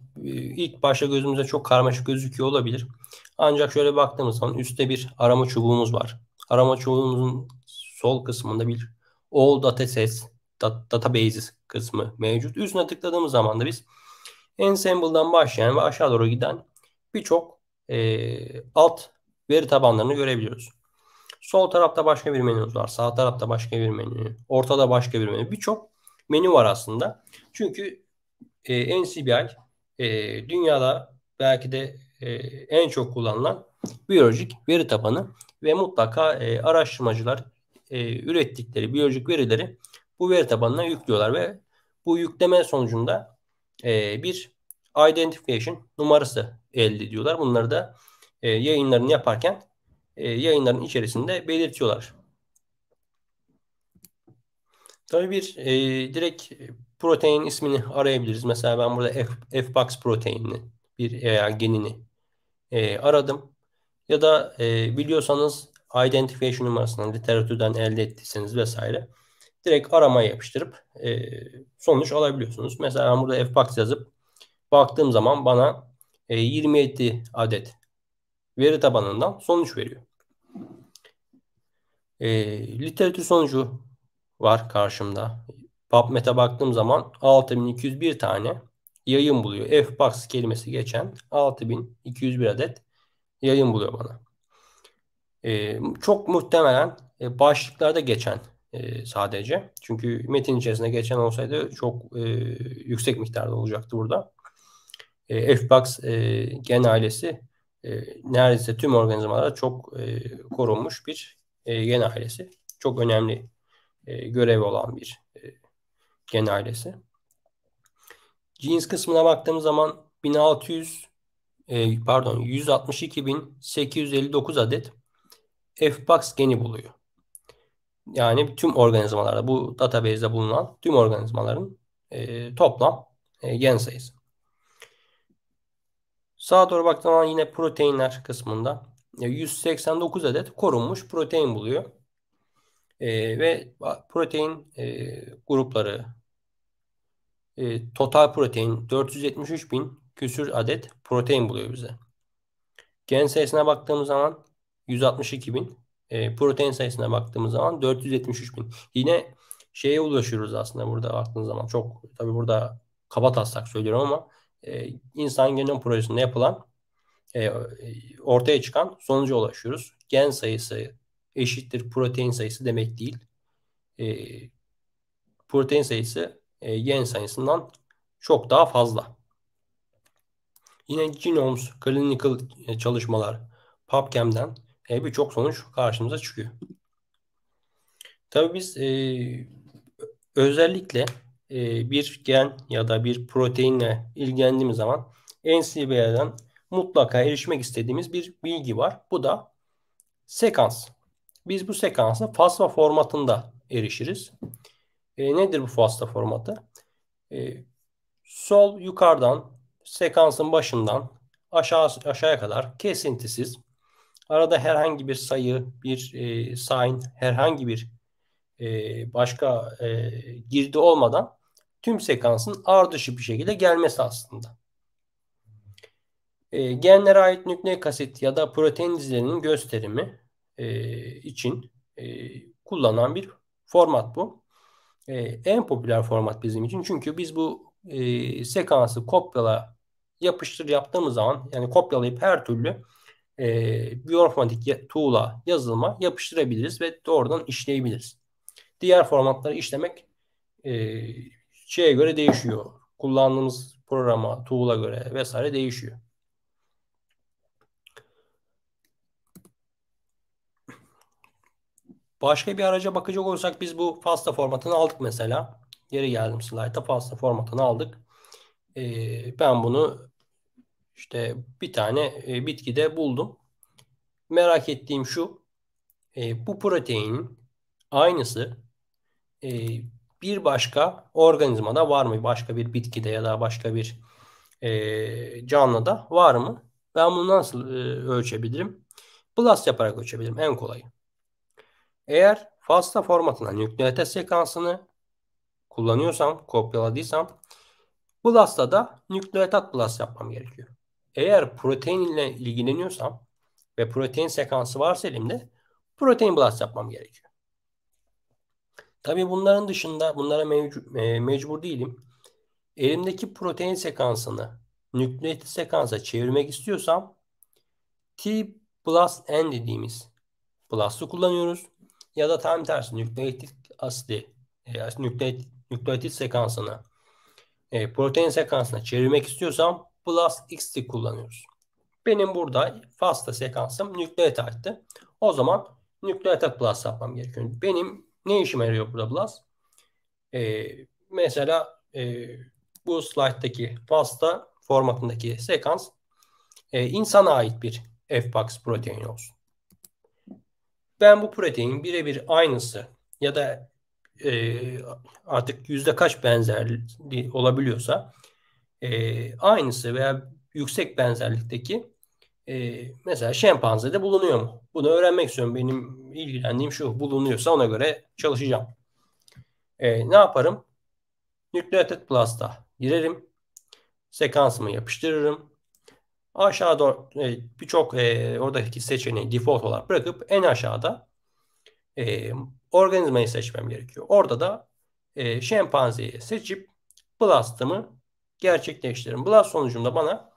ilk başta gözümüze çok karmaşık gözüküyor olabilir. Ancak şöyle baktığımız zaman üstte bir arama çubuğumuz var. Arama çubuğumuzun sol kısmında bir All Databases kısmı mevcut. Üstüne tıkladığımız zaman da biz Ensemble'dan başlayan ve aşağı doğru giden birçok alt veri tabanlarını görebiliyoruz. Sol tarafta başka bir menümüz var. Sağ tarafta başka bir menü. Ortada başka bir menü. Birçok menü var aslında. Çünkü NCBI dünyada belki de en çok kullanılan biyolojik veri tabanı ve mutlaka araştırmacılar ürettikleri biyolojik verileri bu veri tabanına yüklüyorlar ve bu yükleme sonucunda bir identification numarası elde ediyorlar. Bunları da yayınlarını yaparken yayınların içerisinde belirtiyorlar. Tabii direkt protein ismini arayabiliriz. Mesela ben burada Fbox proteinini veya genini aradım. Ya da biliyorsanız identification numarasını literatürden elde ettiyseniz vesaire direkt aramaya yapıştırıp sonuç alabiliyorsunuz. Mesela ben burada Fbox yazıp baktığım zaman bana 27 adet veri tabanından sonuç veriyor. Literatür sonucu var karşımda. PubMed'e baktığım zaman 6201 tane yayın buluyor. Fbox kelimesi geçen 6201 adet yayın buluyor bana. Çok muhtemelen başlıklarda geçen sadece. Çünkü metin içerisinde geçen olsaydı çok yüksek miktarda olacaktı burada. Fbox gen ailesi neredeyse tüm organizmalarda çok korunmuş bir gen ailesi. Çok önemli görevi olan bir gen ailesi. Genes kısmına baktığımız zaman 162.859 adet Fbox geni buluyor. Yani tüm organizmalarda bu database'de bulunan tüm organizmaların toplam gen sayısı. Sağa doğru baktığım zaman yine proteinler kısmında 189 adet korunmuş protein buluyor. Ve protein grupları total protein 473 bin küsür adet protein buluyor bize. Gen sayısına baktığımız zaman 162 bin. Protein sayısına baktığımız zaman 473 bin. Yine şeye ulaşıyoruz aslında burada baktığınız zaman. Çok tabii burada kabataslak söylüyorum ama insan genom projesinde yapılan ortaya çıkan sonuca ulaşıyoruz. Gen sayısı eşittir protein sayısı demek değil. Protein sayısı gen sayısından çok daha fazla. Yine Genomes, Clinical çalışmalar, PubChem'den birçok sonuç karşımıza çıkıyor. Tabii biz özellikle bir gen ya da bir proteinle ilgilendiğimiz zaman NCBI'den mutlaka erişmek istediğimiz bir bilgi var. Bu da sekans. Biz bu sekansa FASTA formatında erişiriz. Nedir bu FASTA formatı? Sol yukarıdan sekansın başından aşağıya kadar kesintisiz. Arada herhangi bir sayı, bir sign, herhangi bir başka girdi olmadan tüm sekansın ardışık bir şekilde gelmesi aslında. Genlere ait nükleik asit ya da protein dizilerinin gösterimi için kullanılan bir format bu. En popüler format bizim için. Çünkü biz bu sekansı kopyala yapıştır yaptığımız zaman yani kopyalayıp her türlü biyoinformatik tool'a yazılıma yapıştırabiliriz ve doğrudan işleyebiliriz. Diğer formatları işlemek şeye göre değişiyor. Kullandığımız programa, tool'a göre vesaire değişiyor. Başka bir araca bakacak olursak biz bu FASTA formatını aldık mesela. Geri geldim slayta. FASTA formatını aldık. Ben bunu işte bir tane bitkide buldum. Merak ettiğim şu. Bu proteinin aynısı bir başka organizmada var mı? Başka bir bitkide ya da başka bir canlıda var mı? Ben bunu nasıl ölçebilirim? BLAST yaparak ölçebilirim en kolayı. Eğer FASTA formatına nükleotide sekansını kullanıyorsam, kopyaladıysam BLAST'ta da nükleotat BLAST yapmam gerekiyor. Eğer protein ile ilgileniyorsam ve protein sekansı varsa elimde protein BLAST yapmam gerekiyor. Tabii bunların dışında bunlara mecbur değilim. Elimdeki protein sekansını nükleotit sekansa çevirmek istiyorsam BLAST-N dediğimiz BLAST'ı kullanıyoruz. Ya da tam tersi nükleotit asidi, nükleotit sekansını protein sekansına çevirmek istiyorsam BLAST-XT kullanıyoruz. Benim burada FASTA sekansım nükleotit'ti. O zaman nükleotit BLAST yapmam gerekiyor. Benim ne işime yarıyor burada BLAST? Mesela bu slayttaki FASTA formatındaki sekans insana ait bir Fbox proteini olsun. Ben bu proteinin birebir aynısı ya da artık yüzde kaç benzerliği olabiliyorsa aynısı veya yüksek benzerlikteki mesela şempanzede bulunuyor mu? Bunu öğrenmek istiyorum. Benim ilgilendiğim şu. Bulunuyorsa ona göre çalışacağım. Ne yaparım? Nucleated Plus'ta girerim. Sekansımı yapıştırırım. Aşağıda birçok oradaki seçeneği default olarak bırakıp en aşağıda organizmayı seçmem gerekiyor. Orada da şempanzeyi seçip blast'ımı gerçekleştiririm. Blast sonucunda bana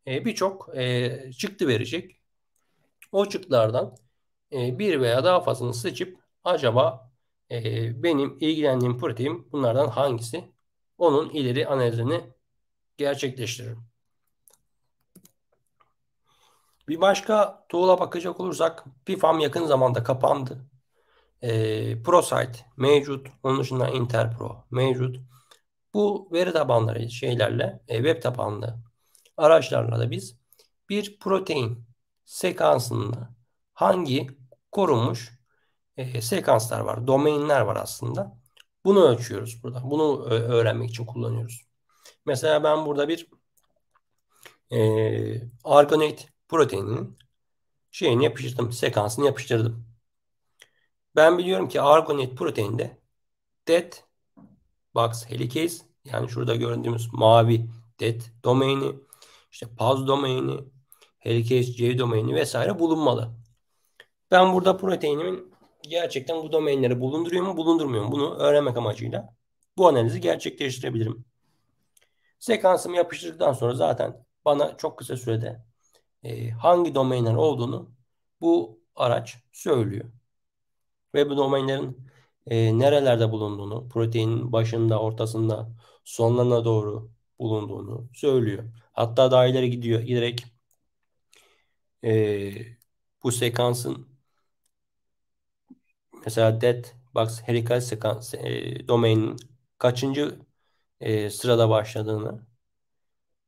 birçok çıktı verecek. O çıktılardan bir veya daha fazlasını seçip acaba benim ilgilendiğim protein bunlardan hangisi? Onun ileri analizini gerçekleştiririm. Bir başka tool'a bakacak olursak PIFAM yakın zamanda kapandı. ProSite mevcut. Onun dışında Interpro mevcut. Bu veri tabanları şeylerle web tabanlı araçlarla da biz bir protein sekansında hangi korunmuş sekanslar var, domainler var aslında. Bunu ölçüyoruz burada. Bunu öğrenmek için kullanıyoruz. Mesela ben burada bir argonate proteininin şeyini yapıştırdım, sekansını yapıştırdım. Ben biliyorum ki argonate proteinde det box helicase yani şurada gördüğümüz mavi det domaini, işte paz domaini, helicase C domaini vesaire bulunmalı. Ben burada proteinimin gerçekten bu domainleri bulunduruyor mu, bulundurmuyor mu? Bunu öğrenmek amacıyla bu analizi gerçekleştirebilirim. Sekansımı yapıştırdıktan sonra zaten bana çok kısa sürede hangi domainler olduğunu bu araç söylüyor. Ve bu domainlerin nerelerde bulunduğunu, proteinin başında, ortasında, sonlarına doğru bulunduğunu söylüyor. Hatta daha ileri giderek bu sekansın mesela dead box helical sekans domainin kaçıncı sırada başladığını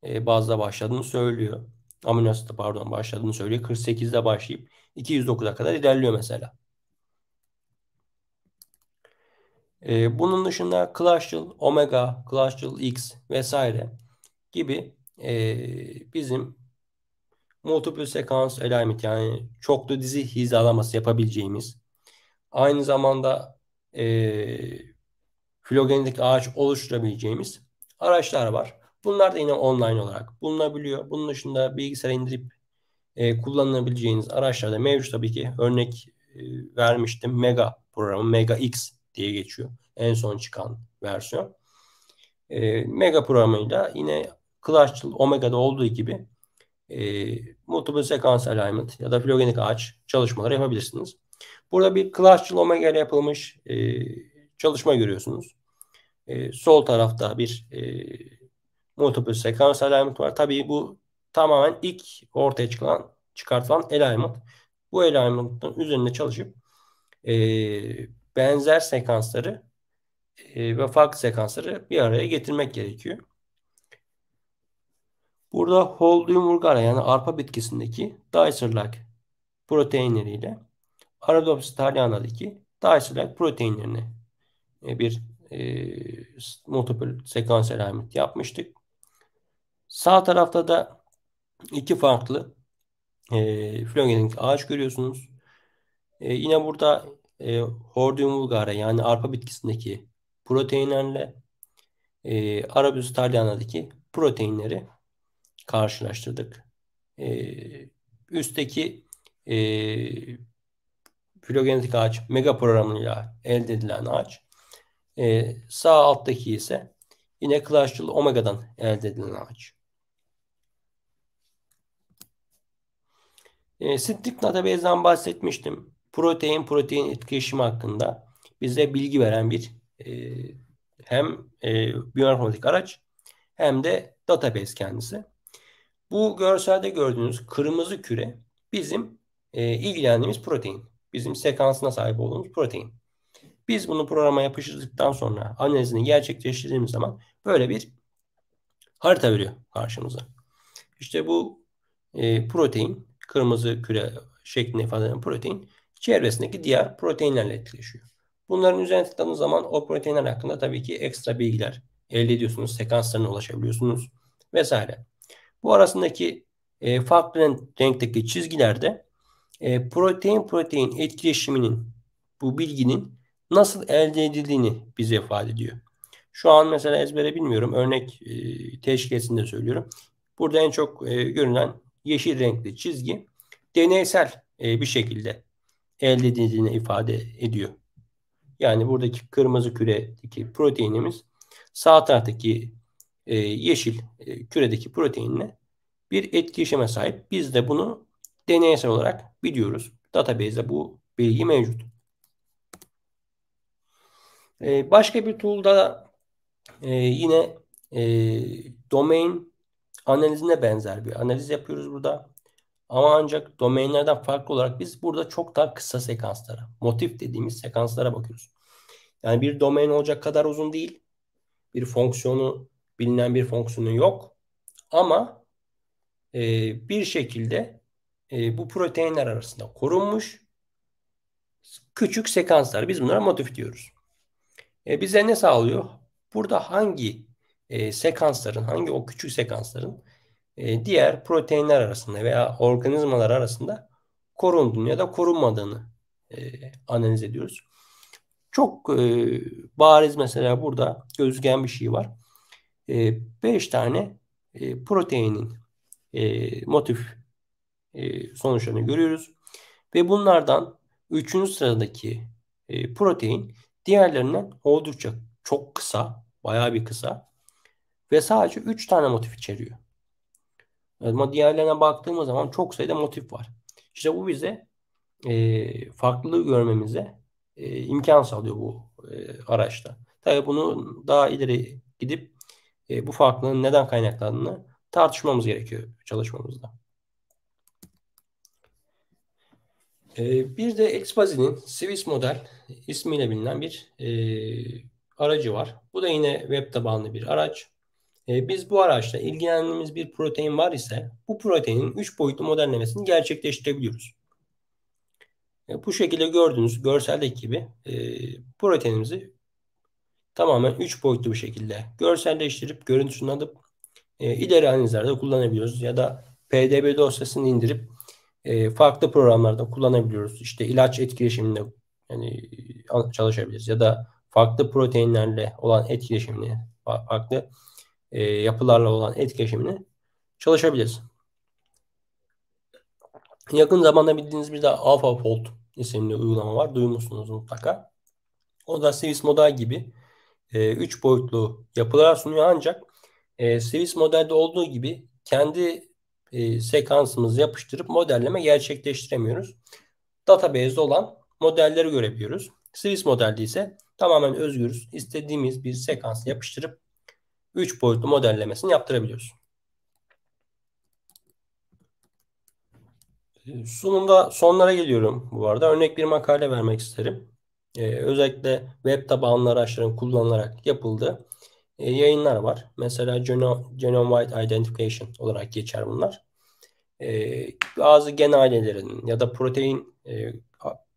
bazda başladığını söylüyor. Amino asitte pardon başladığını söylüyor. 48'de başlayıp 209'a kadar ilerliyor mesela. Bunun dışında Classical Omega, Classical X vesaire gibi bizim multiple sequence alignment yani çoklu dizi hizalaması yapabileceğimiz aynı zamanda filogenetik ağaç oluşturabileceğimiz araçlar var. Bunlar da yine online olarak bulunabiliyor. Bunun dışında bilgisayara indirip kullanabileceğiniz araçlar da mevcut tabii ki. Örnek vermiştim. Mega programı, Mega X diye geçiyor. En son çıkan versiyon. Mega programıyla yine Classical Omega'da olduğu gibi multiple sequence alignment ya da filogenetik ağaç çalışmaları yapabilirsiniz. Burada bir Classical Omega ile yapılmış çalışma görüyorsunuz. Sol tarafta bir multiple sequence alignment var. Tabii bu tamamen ilk ortaya çıkartılan alignment. Bu alignment'ın üzerinde çalışıp benzer sekansları ve farklı sekansları bir araya getirmek gerekiyor. Burada whole yumurgara yani arpa bitkisindeki Dicer-like proteinleriyle Arabidopsis thaliana'daki Dicer-like proteinlerini bir multiple sekans alignment yapmıştık. Sağ tarafta da iki farklı filogenetik ağaç görüyorsunuz. Yine burada Hordeum vulgare yani arpa bitkisindeki proteinlerle Arabidopsis thaliana'daki proteinleri karşılaştırdık. Üstteki filogenetik ağaç mega programıyla elde edilen ağaç. Sağ alttaki ise yine Classical Omega'dan elde edilen ağaç. Strict database'den bahsetmiştim. Protein etkileşimi hakkında bize bilgi veren bir hem biyoinformatik araç hem de database kendisi. Bu görselde gördüğünüz kırmızı küre bizim ilgilendiğimiz protein. Bizim sekansına sahip olduğumuz protein. Biz bunu programa yapıştırdıktan sonra analizini gerçekleştirdiğimiz zaman böyle bir harita veriyor karşımıza. İşte bu protein, kırmızı küre şeklinde ifade edilen protein çevresindeki diğer proteinlerle etkileşiyor. Bunların üzerine tıkladığınız zaman o proteinler hakkında tabii ki ekstra bilgiler elde ediyorsunuz. Sekanslarına ulaşabiliyorsunuz vesaire. Bu arasındaki farklı renkteki çizgilerde protein etkileşiminin, bu bilginin nasıl elde edildiğini bize ifade ediyor. Şu an mesela ezbere bilmiyorum. Örnek teşkilesinde söylüyorum. Burada en çok görünen yeşil renkli çizgi deneysel bir şekilde elde edildiğini ifade ediyor. Yani buradaki kırmızı küredeki proteinimiz sağ taraftaki yeşil küredeki proteinle bir etkileşime sahip. Biz de bunu deneysel olarak biliyoruz. Database'de bu bilgi mevcut. Başka bir tool'da yine domain analizine benzer bir analiz yapıyoruz burada. Ama ancak domainlerden farklı olarak biz burada çok daha kısa sekanslara, motif dediğimiz sekanslara bakıyoruz. Yani bir domain olacak kadar uzun değil. Bir fonksiyonu, bilinen bir fonksiyonu yok. Ama bir şekilde bu proteinler arasında korunmuş küçük sekanslar. Biz bunlara motif diyoruz. Bize ne sağlıyor? Burada hangi sekansların, hangi o küçük sekansların diğer proteinler arasında veya organizmalar arasında korunduğunu ya da korunmadığını analiz ediyoruz. Çok bariz mesela burada gözüken bir şey var. 5 tane proteinin motif sonuçlarını görüyoruz. Ve bunlardan 3. sıradaki protein diğerlerinden oldukça çok kısa, bayağı bir kısa ve sadece 3 tane motif içeriyor. Ama diğerlerine baktığımız zaman çok sayıda motif var. İşte bu bize farklılığı görmemize imkan sağlıyor bu araçta. Tabii bunu daha ileri gidip bu farklılığın neden kaynaklandığını tartışmamız gerekiyor çalışmamızda. Bir de Expazi'nin Swiss model ismiyle bilinen bir aracı var. Bu da yine web tabanlı bir araç. Biz bu araçla ilgilendiğimiz bir protein var ise bu proteinin 3 boyutlu modellemesini gerçekleştirebiliyoruz. Bu şekilde gördüğünüz görseldeki gibi proteinimizi tamamen 3 boyutlu bir şekilde görselleştirip görüntüsünü alıp ileri analizlerde kullanabiliyoruz. Ya da PDB dosyasını indirip farklı programlarda kullanabiliyoruz. İşte ilaç etkileşiminde yani çalışabiliriz. Ya da farklı proteinlerle olan etkileşimini, farklı yapılarla olan etkileşimini çalışabiliriz. Yakın zamanda bildiğiniz bir de AlphaFold isimli uygulama var. Duymuşsunuz mutlaka. O da Swiss model gibi 3 boyutlu yapılar sunuyor ancak Swiss modelde olduğu gibi kendi sekansımızı yapıştırıp modelleme gerçekleştiremiyoruz. Database'de olan modelleri görebiliyoruz. Swiss modelde ise tamamen özgürüz. İstediğimiz bir sekans yapıştırıp 3 boyutlu modellemesini yaptırabiliyoruz. Sunumda sonlara geliyorum bu arada. Örnek bir makale vermek isterim. Özellikle web tabanlı araçların kullanılarak yapıldığı yayınlar var. Mesela Genome-Wide Identification olarak geçer bunlar. Bazı gen ailelerinin ya da protein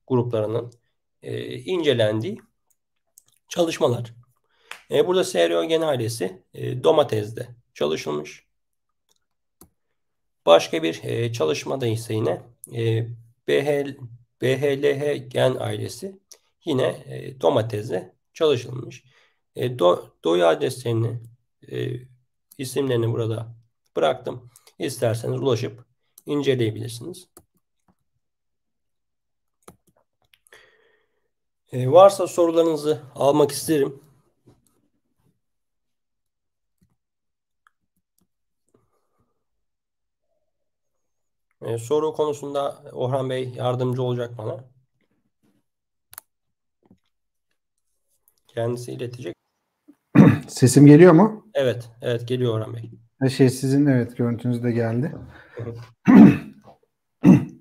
gruplarının incelendiği çalışmalar. Burada SRO gen ailesi domatesde çalışılmış. Başka bir çalışmada ise yine BHLH gen ailesi yine domatesde çalışılmış. DOI adreslerini isimlerini burada bıraktım. İsterseniz ulaşıp inceleyebilirsiniz. Varsa sorularınızı almak isterim. Soru konusunda Orhan Bey yardımcı olacak bana. Kendisi iletecek. Sesim geliyor mu? Evet, evet geliyor Orhan Bey. Sizin evet görüntünüz de geldi. Hı hı.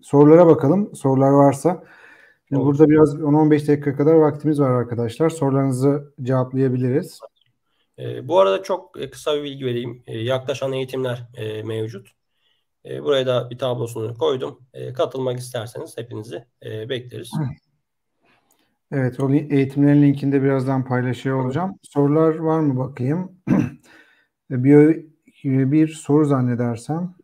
Sorulara bakalım. Sorular varsa. Şimdi Olur. burada biraz 10-15 dakika kadar vaktimiz var arkadaşlar. Sorularınızı cevaplayabiliriz. Bu arada çok kısa bir bilgi vereyim. Yaklaşan eğitimler mevcut. Buraya da bir tablosunu koydum. Katılmak isterseniz hepinizi bekleriz. Evet, o eğitimlerin linkini de birazdan paylaşıyor Hı hı. olacağım. Sorular var mı bakayım? Bir, bir soru zannedersem.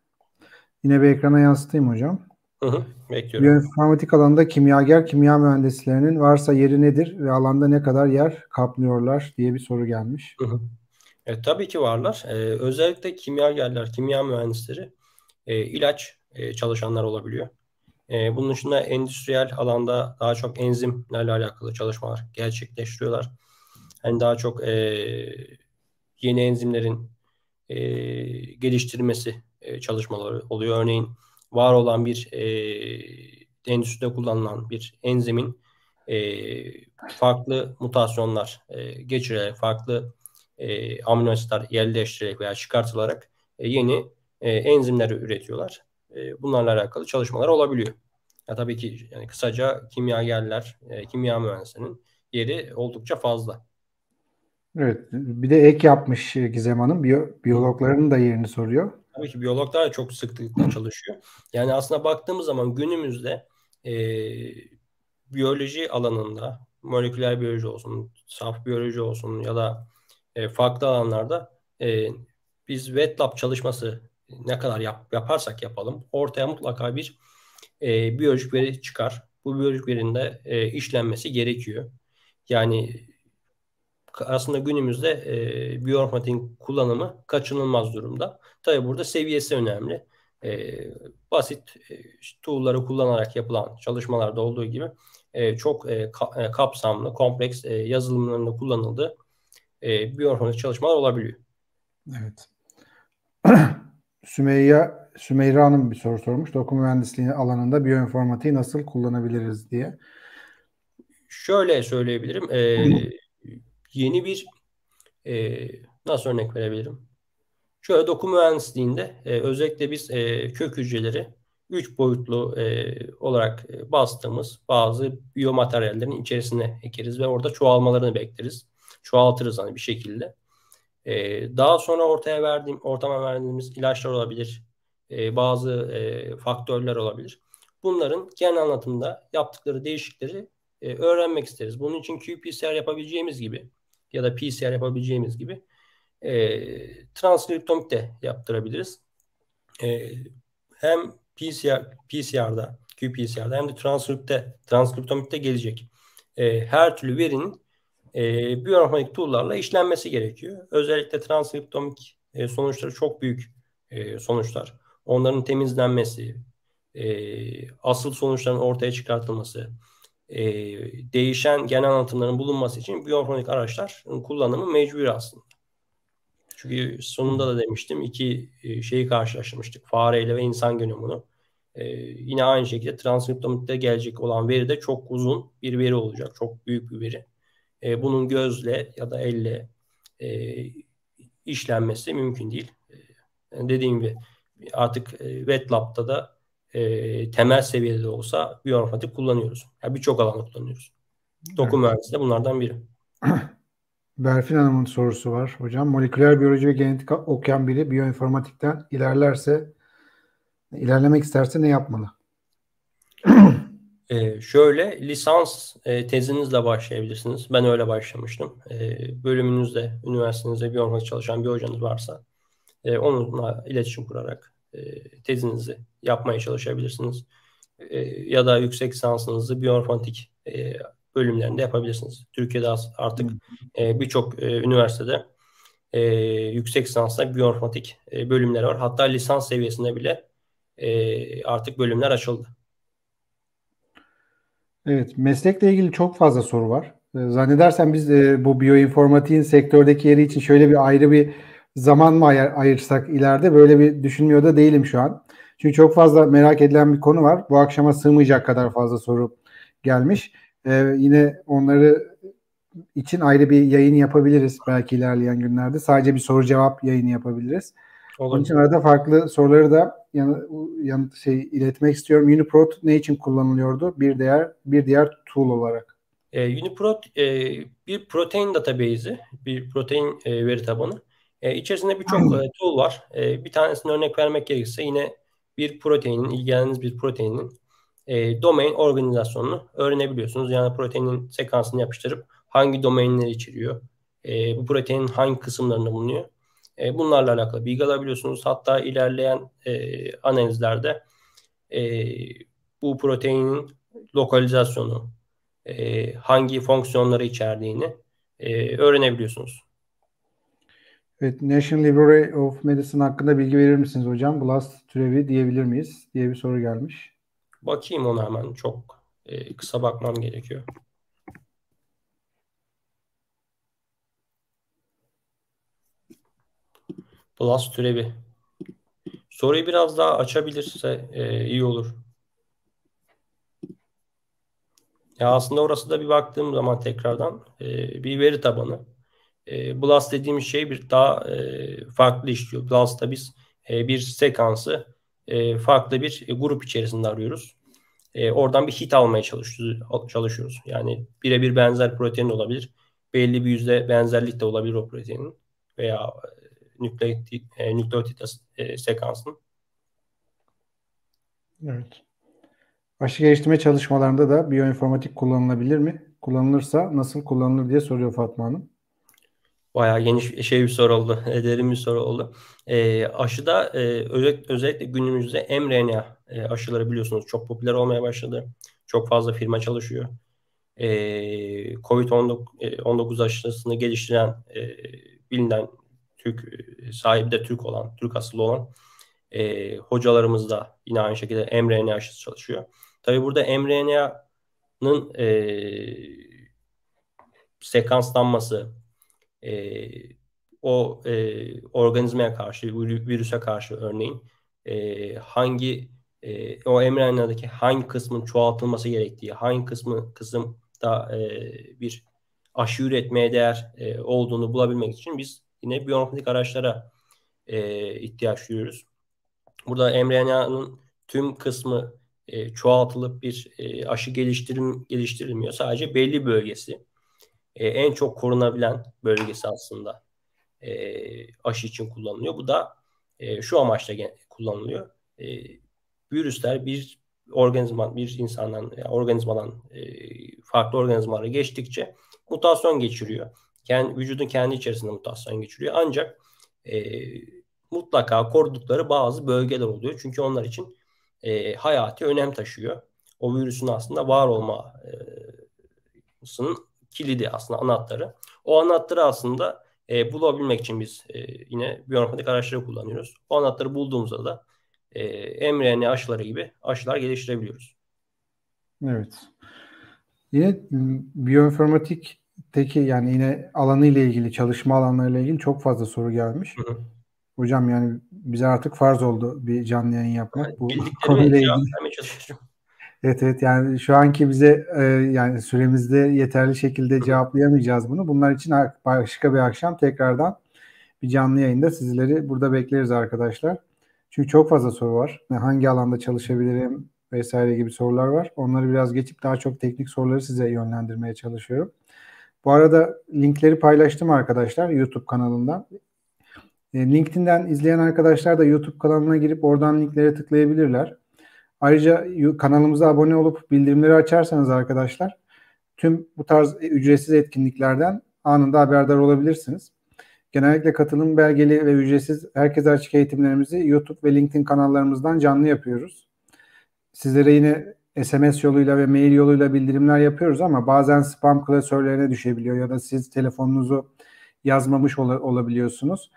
Yine bir ekrana yansıtayım hocam. Hı hı. Bekliyorum. Biyoinformatik alanında kimyager, kimya mühendislerinin varsa yeri nedir ve alanda ne kadar yer kaplıyorlar diye bir soru gelmiş. Hı hı. Tabii ki varlar. Özellikle kimyagerler, kimya mühendisleri ilaç çalışanlar olabiliyor. Bunun dışında endüstriyel alanda daha çok enzimlerle alakalı çalışmalar gerçekleştiriyorlar. Hani daha çok yeni enzimlerin geliştirilmesi çalışmaları oluyor. Örneğin var olan bir endüstride kullanılan bir enzimin farklı mutasyonlar geçirerek, farklı amino asitler yerleştirerek veya çıkartılarak yeni enzimler üretiyorlar. Bunlarla alakalı çalışmalar olabiliyor. Ya tabii ki yani kısaca kimyagerler, kimya mühendislerinin yeri oldukça fazla. Evet, bir de ek yapmış Gizem Hanım. Hı. Biyologların da yerini soruyor. Tabii ki biyologlar da çok sıklıkla çalışıyor. Yani aslında baktığımız zaman günümüzde e, biyoloji alanında, moleküler biyoloji olsun, saf biyoloji olsun ya da farklı alanlarda biz wet lab çalışması ne kadar yaparsak yapalım ortaya mutlaka bir biyolojik veri çıkar. Bu biyolojik verinin de işlenmesi gerekiyor. Yani aslında günümüzde biyoinformatiğin kullanımı kaçınılmaz durumda. Tabii burada seviyesi önemli. E, basit işte tool'ları kullanarak yapılan çalışmalarda olduğu gibi çok kapsamlı, kompleks yazılımlarında kullanıldığı biyoinformatik çalışmalar olabiliyor. Evet. Sümeyra Hanım bir soru sormuş. Doku mühendisliği alanında biyoinformatiği nasıl kullanabiliriz diye. Şöyle söyleyebilirim. Yeni bir nasıl örnek verebilirim? Şöyle doku mühendisliğinde özellikle biz kök hücreleri 3 boyutlu olarak bastığımız bazı biyomateryallerin içerisine ekeriz ve orada çoğalmalarını bekleriz. Çoğaltırız hani bir şekilde. Daha sonra ortama verdiğimiz ilaçlar olabilir. Bazı faktörler olabilir. Bunların genel anlatımda yaptıkları değişiklikleri öğrenmek isteriz. Bunun için qPCR yapabileceğimiz gibi ya da PCR yapabileceğimiz gibi transkriptomik de yaptırabiliriz. E, hem PCR'da, qPCR'da hem de transkriptomikte gelecek. Her türlü verinin biyoinformatik tool'larla işlenmesi gerekiyor. Özellikle transkriptomik sonuçları çok büyük sonuçlar. Onların temizlenmesi, asıl sonuçların ortaya çıkartılması, e, değişen genel anlatımların bulunması için biyoinformatik araçlar kullanımı mecburi aslında. Çünkü sonunda da demiştim iki şeyi karşılaştırmıştık. Fareyle ve insan genomunu. Yine aynı şekilde transkriptomikte gelecek olan veri de çok uzun bir veri olacak. Çok büyük bir veri. Bunun gözle ya da elle e, işlenmesi mümkün değil. Dediğim gibi artık wet lab'da da temel seviyede de olsa biyoinformatik kullanıyoruz. Yani birçok alanda kullanıyoruz. Doku Evet. mühendisliği de bunlardan biri. Berfin Hanım'ın sorusu var hocam. Moleküler biyoloji ve genetik okuyan biri biyoinformatikten ilerlemek isterse ne yapmalı? Şöyle lisans tezinizle başlayabilirsiniz. Ben öyle başlamıştım. Bölümünüzde, üniversitenizde biyoinformatik çalışan bir hocanız varsa onunla iletişim kurarak tezinizi yapmaya çalışabilirsiniz. Ya da yüksek lisansınızı biyoinformatik bölümlerinde yapabilirsiniz. Türkiye'de artık birçok üniversitede yüksek lisansla biyoinformatik bölümleri var. Hatta lisans seviyesinde bile artık bölümler açıldı. Evet, meslekle ilgili çok fazla soru var. Zannedersem biz bu biyoinformatiğin sektördeki yeri için şöyle bir ayrı bir zaman mı ayırsak ileride böyle bir düşünmüyor da değilim şu an. Çünkü çok fazla merak edilen bir konu var. Bu akşama sığmayacak kadar fazla soru gelmiş. Yine onları için ayrı bir yayın yapabiliriz belki ilerleyen günlerde. Sadece bir soru cevap yayını yapabiliriz. Onun için Olabilir. arada farklı soruları da iletmek istiyorum. UniProt ne için kullanılıyordu? Bir diğer tool olarak. UniProt bir protein database'i, bir protein veri tabanı. İçerisinde birçok tool var. Bir tanesini örnek vermek gerekirse yine bir proteinin, ilgilendiğiniz bir proteinin domain organizasyonunu öğrenebiliyorsunuz. Yani proteinin sekansını yapıştırıp hangi domainleri içeriyor, bu proteinin hangi kısımlarında bulunuyor. Bunlarla alakalı bilgi alabiliyorsunuz. Hatta ilerleyen analizlerde e, bu proteinin lokalizasyonu, hangi fonksiyonları içerdiğini öğrenebiliyorsunuz. Evet, National Library of Medicine hakkında bilgi verir misiniz hocam? BLAST türevi diyebilir miyiz diye bir soru gelmiş. Bakayım ona hemen, çok kısa bakmam gerekiyor. BLAST türevi. Soruyu biraz daha açabilirse iyi olur. Ya aslında orası da bir baktığım zaman tekrardan bir veri tabanı. BLAST dediğimiz şey bir daha farklı işliyor. BLAST'ta biz bir sekansı farklı bir grup içerisinde arıyoruz. Oradan bir hit almaya çalışıyoruz. Yani birebir benzer protein olabilir. Belli bir yüzde benzerlik de olabilir o proteinin veya nükleotit sekansının. Evet. Aşı geliştirme çalışmalarında da biyoinformatik kullanılabilir mi? Kullanılırsa nasıl kullanılır diye soruyor Fatma Hanım. Bayağı geniş bir soru oldu. Derin bir soru oldu. Aşıda özellikle günümüzde mRNA aşıları biliyorsunuz çok popüler olmaya başladı. Çok fazla firma çalışıyor. Covid-19 aşısını geliştiren bilinen sahibi de Türk olan, Türk asıllı olan hocalarımız da yine aynı şekilde mRNA aşısı çalışıyor. Tabii burada mRNA'nın sekanslanması, e, organizmaya karşı, virüse karşı örneğin o mRNA'daki hangi kısmın çoğaltılması gerektiği, hangi kısımda bir aşı üretmeye değer olduğunu bulabilmek için biz yine biyoinformatik araçlara ihtiyaç duyuyoruz. Burada mRNA'nın tüm kısmı çoğaltılıp bir aşı geliştirilmiyor. Sadece belli bölgesi, en çok korunabilen bölgesi aslında aşı için kullanılıyor. Bu da şu amaçla kullanılıyor. Virüsler bir insandan, yani organizmadan farklı organizmalara geçtikçe mutasyon geçiriyor. Vücudun kendi içerisinde mutasyon geçiriyor. Ancak e, mutlaka korudukları bazı bölgeler oluyor. Çünkü onlar için hayati önem taşıyor. O virüsün aslında var olmasının kilidi, aslında anahtarı. O anahtarı aslında bulabilmek için biz yine biyoinformatik araçları kullanıyoruz. O anahtarı bulduğumuzda da mRNA aşıları gibi aşılar geliştirebiliyoruz. Evet. Yine biyoinformatikteki yani yine alanı ile ilgili, çalışma alanlarıyla ilgili çok fazla soru gelmiş. Hı hı. Hocam yani bize artık farz oldu bir canlı yayın yapmak bu Bildiklerimi konuyla cevap ilgili. vermeye çalışıyorum. Evet, evet, yani şu anki bize yani süremizde yeterli şekilde Hı hı. cevaplayamayacağız bunu. Bunlar için başka bir akşam tekrardan bir canlı yayında sizleri burada bekleriz arkadaşlar. Çünkü çok fazla soru var. Hangi alanda çalışabilirim vesaire gibi sorular var. Onları biraz geçip daha çok teknik soruları size yönlendirmeye çalışıyorum. Bu arada linkleri paylaştım arkadaşlar YouTube kanalından. LinkedIn'den izleyen arkadaşlar da YouTube kanalına girip oradan linklere tıklayabilirler. Ayrıca kanalımıza abone olup bildirimleri açarsanız arkadaşlar tüm bu tarz ücretsiz etkinliklerden anında haberdar olabilirsiniz. Genellikle katılım belgeli ve ücretsiz herkese açık eğitimlerimizi YouTube ve LinkedIn kanallarımızdan canlı yapıyoruz. Sizlere yine SMS yoluyla ve mail yoluyla bildirimler yapıyoruz ama bazen spam klasörlerine düşebiliyor ya da siz telefonunuzu yazmamış olabiliyorsunuz.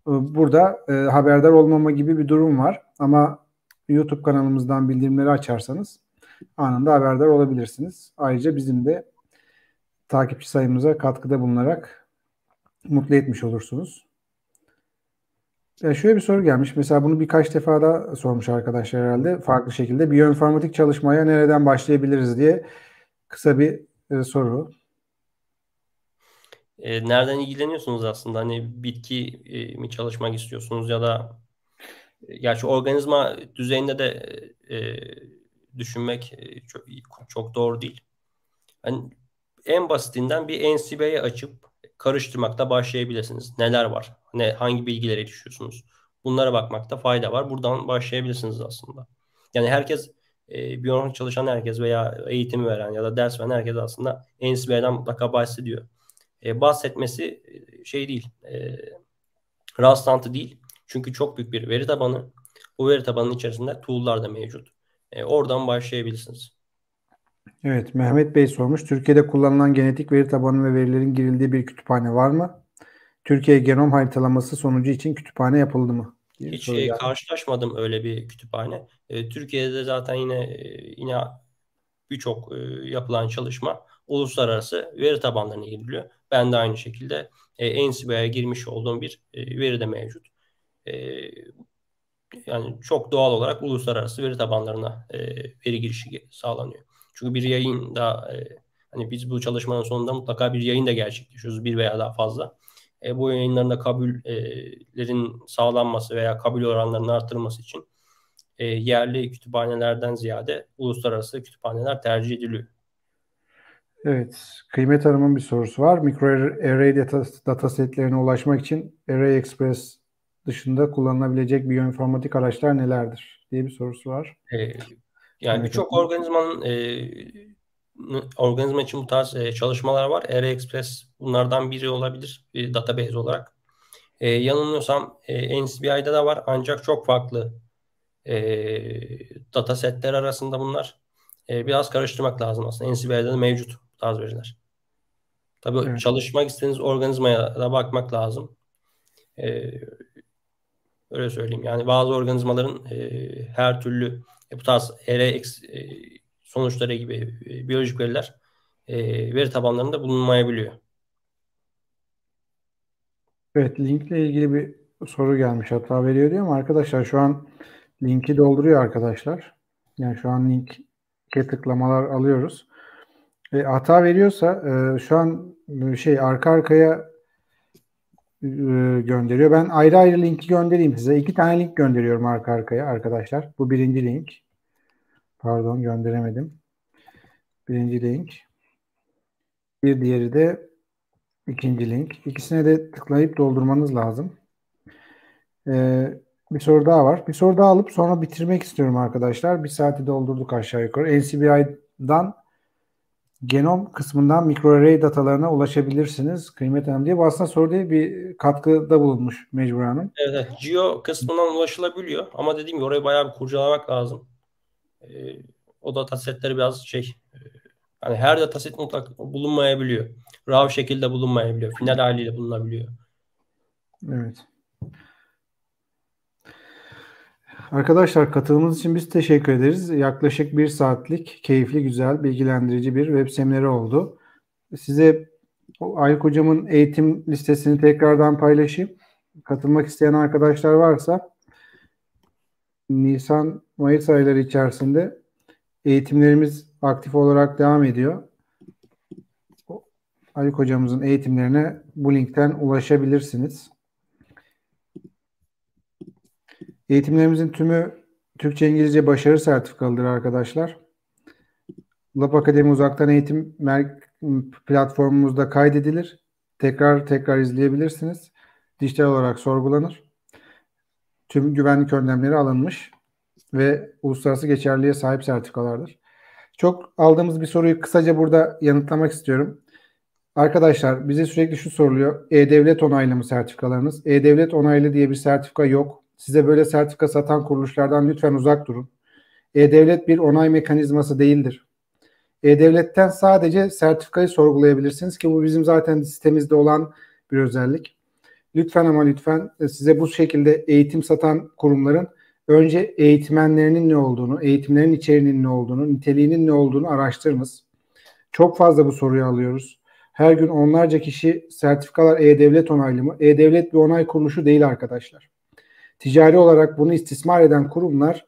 Burada haberdar olmama gibi bir durum var ama YouTube kanalımızdan bildirimleri açarsanız anında haberdar olabilirsiniz. Ayrıca bizim de takipçi sayımıza katkıda bulunarak mutlu etmiş olursunuz. Şöyle bir soru gelmiş. Mesela bunu birkaç defa da sormuş arkadaşlar herhalde. Farklı şekilde biyoinformatik çalışmaya nereden başlayabiliriz diye kısa bir soru. Nereden ilgileniyorsunuz aslında? Hani bitki mi çalışmak istiyorsunuz ya da gerçi organizma düzeyinde de düşünmek çok doğru değil. Hani en basitinden bir NCB'yi açıp karıştırmakta başlayabilirsiniz. Neler var? Hangi bilgilere düşüyorsunuz? Bunlara bakmakta fayda var. Buradan başlayabilirsiniz aslında. Yani herkes biyolojik çalışan herkes veya eğitim veren ya da ders veren herkes aslında NCB'den mutlaka bahsediyor. Bahsetmesi şey değil, rastlantı değil. Çünkü çok büyük bir veri tabanı. Bu veri tabanının içerisinde tool'lar da mevcut. Oradan başlayabilirsiniz. Evet, Mehmet Bey sormuş. Türkiye'de kullanılan genetik veri tabanı ve verilerin girildiği bir kütüphane var mı? Türkiye genom haritalaması sonucu için kütüphane yapıldı mı, diye bir Hiç soru gelmiş. karşılaşmadım öyle bir kütüphane. Türkiye'de zaten yine birçok yapılan çalışma uluslararası veri tabanlarına giriliyor. Ben de aynı şekilde NCBI'ye girmiş olduğum bir veri de mevcut. E, Yani çok doğal olarak uluslararası veri tabanlarına veri girişi sağlanıyor. Çünkü bir yayın da hani biz bu çalışmanın sonunda mutlaka bir yayın da gerçekleşiyoruz, bir veya daha fazla. Bu yayınların da kabullerin sağlanması veya kabul oranlarının artırılması için yerli kütüphanelerden ziyade uluslararası kütüphaneler tercih ediliyor. Evet, Kıymet Hanım'ın bir sorusu var. Array data setlerine ulaşmak için Array Express dışında kullanılabilecek biyoinformatik araçlar nelerdir, diye bir sorusu var. E, Yani Kıymet birçok Hanım. organizma için bu tarz çalışmalar var. ArrayExpress bunlardan biri olabilir bir database olarak. Yanılmıyorsam NCBI'de de var ancak çok farklı datasetler arasında bunlar. Biraz karıştırmak lazım aslında. NCBI'de de mevcut bu tarz veriler. Tabii Evet, çalışmak istediğiniz organizmaya da bakmak lazım. E, Öyle söyleyeyim. Yani bazı organizmaların her türlü bu tarz sonuçları gibi biyolojik veriler veri tabanlarında bulunmayabiliyor. evet, linkle ilgili bir soru gelmiş. Hata veriyor diyor ama arkadaşlar şu an linki dolduruyor arkadaşlar. Yani şu an linke tıklamalar alıyoruz. Hata veriyorsa şu an arka arkaya gönderiyor. Ben ayrı ayrı linki göndereyim size. 2 tane link gönderiyorum arka arkaya arkadaşlar. Bu birinci link. Pardon, gönderemedim. Birinci link. Bir diğeri de ikinci link. İkisine de tıklayıp doldurmanız lazım. Ee, Bir soru daha var. Bir soru daha alıp sonra bitirmek istiyorum arkadaşlar. Bir saati doldurduk aşağı yukarı. NCBI'dan genom kısmından mikroarray datalarına ulaşabilirsiniz. Kıymet Hanım diye. Bu aslında soru değil, bir katkıda bulunmuş Mecbur Hanım. Evet, evet. Geo kısmından ulaşılabiliyor ama dediğim gibi orayı bayağı bir kurcalamak lazım. E, O datasetleri biraz hani her dataset mutlaka bulunmayabiliyor. RAW şekilde bulunmayabiliyor. Final haliyle bulunabiliyor. Evet. Arkadaşlar, katılımınız için biz teşekkür ederiz. Yaklaşık 1 saatlik keyifli, güzel, bilgilendirici bir web semineri oldu. Size Aykut Hocam'ın eğitim listesini tekrardan paylaşayım. Katılmak isteyen arkadaşlar varsa Nisan-Mayıs ayları içerisinde eğitimlerimiz aktif olarak devam ediyor. Aykut Hocamızın eğitimlerine bu linkten ulaşabilirsiniz. Eğitimlerimizin tümü Türkçe İngilizce başarı sertifikalıdır arkadaşlar. Lab Akademi uzaktan eğitim platformumuzda kaydedilir. Tekrar tekrar izleyebilirsiniz. Dijital olarak sorgulanır. Tüm güvenlik önlemleri alınmış ve uluslararası geçerliliğe sahip sertifikalardır. Çok aldığımız bir soruyu kısaca burada yanıtlamak istiyorum. Arkadaşlar, bize sürekli şu soruluyor. E-Devlet onaylı mı sertifikalarınız? E-Devlet onaylı diye bir sertifika yok. Size böyle sertifika satan kuruluşlardan lütfen uzak durun. E-Devlet bir onay mekanizması değildir. E-Devlet'ten sadece sertifikayı sorgulayabilirsiniz ki bu bizim zaten sitemizde olan bir özellik. Lütfen ama lütfen size bu şekilde eğitim satan kurumların önce eğitmenlerinin ne olduğunu, eğitimlerin içeriğinin ne olduğunu, niteliğinin ne olduğunu araştırınız. Çok fazla bu soruyu alıyoruz. Her gün onlarca kişi sertifikalar E-Devlet onaylı mı? E-Devlet bir onay kuruluşu değil arkadaşlar. ticari olarak bunu istismar eden kurumlar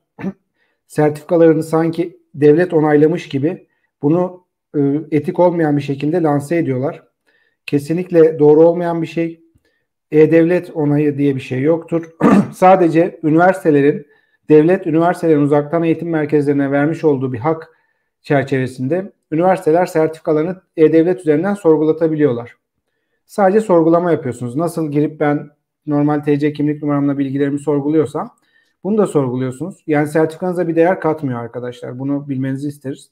sertifikalarını sanki devlet onaylamış gibi bunu etik olmayan bir şekilde lanse ediyorlar. Kesinlikle doğru olmayan bir şey. E-Devlet onayı diye bir şey yoktur. Sadece devlet üniversitelerin uzaktan eğitim merkezlerine vermiş olduğu bir hak çerçevesinde üniversiteler sertifikalarını E-Devlet üzerinden sorgulatabiliyorlar. Sadece sorgulama yapıyorsunuz. Nasıl girip ben normal TC kimlik numaramla bilgilerimi sorguluyorsam bunu da sorguluyorsunuz. Yani sertifikanıza bir değer katmıyor arkadaşlar. Bunu bilmenizi isteriz.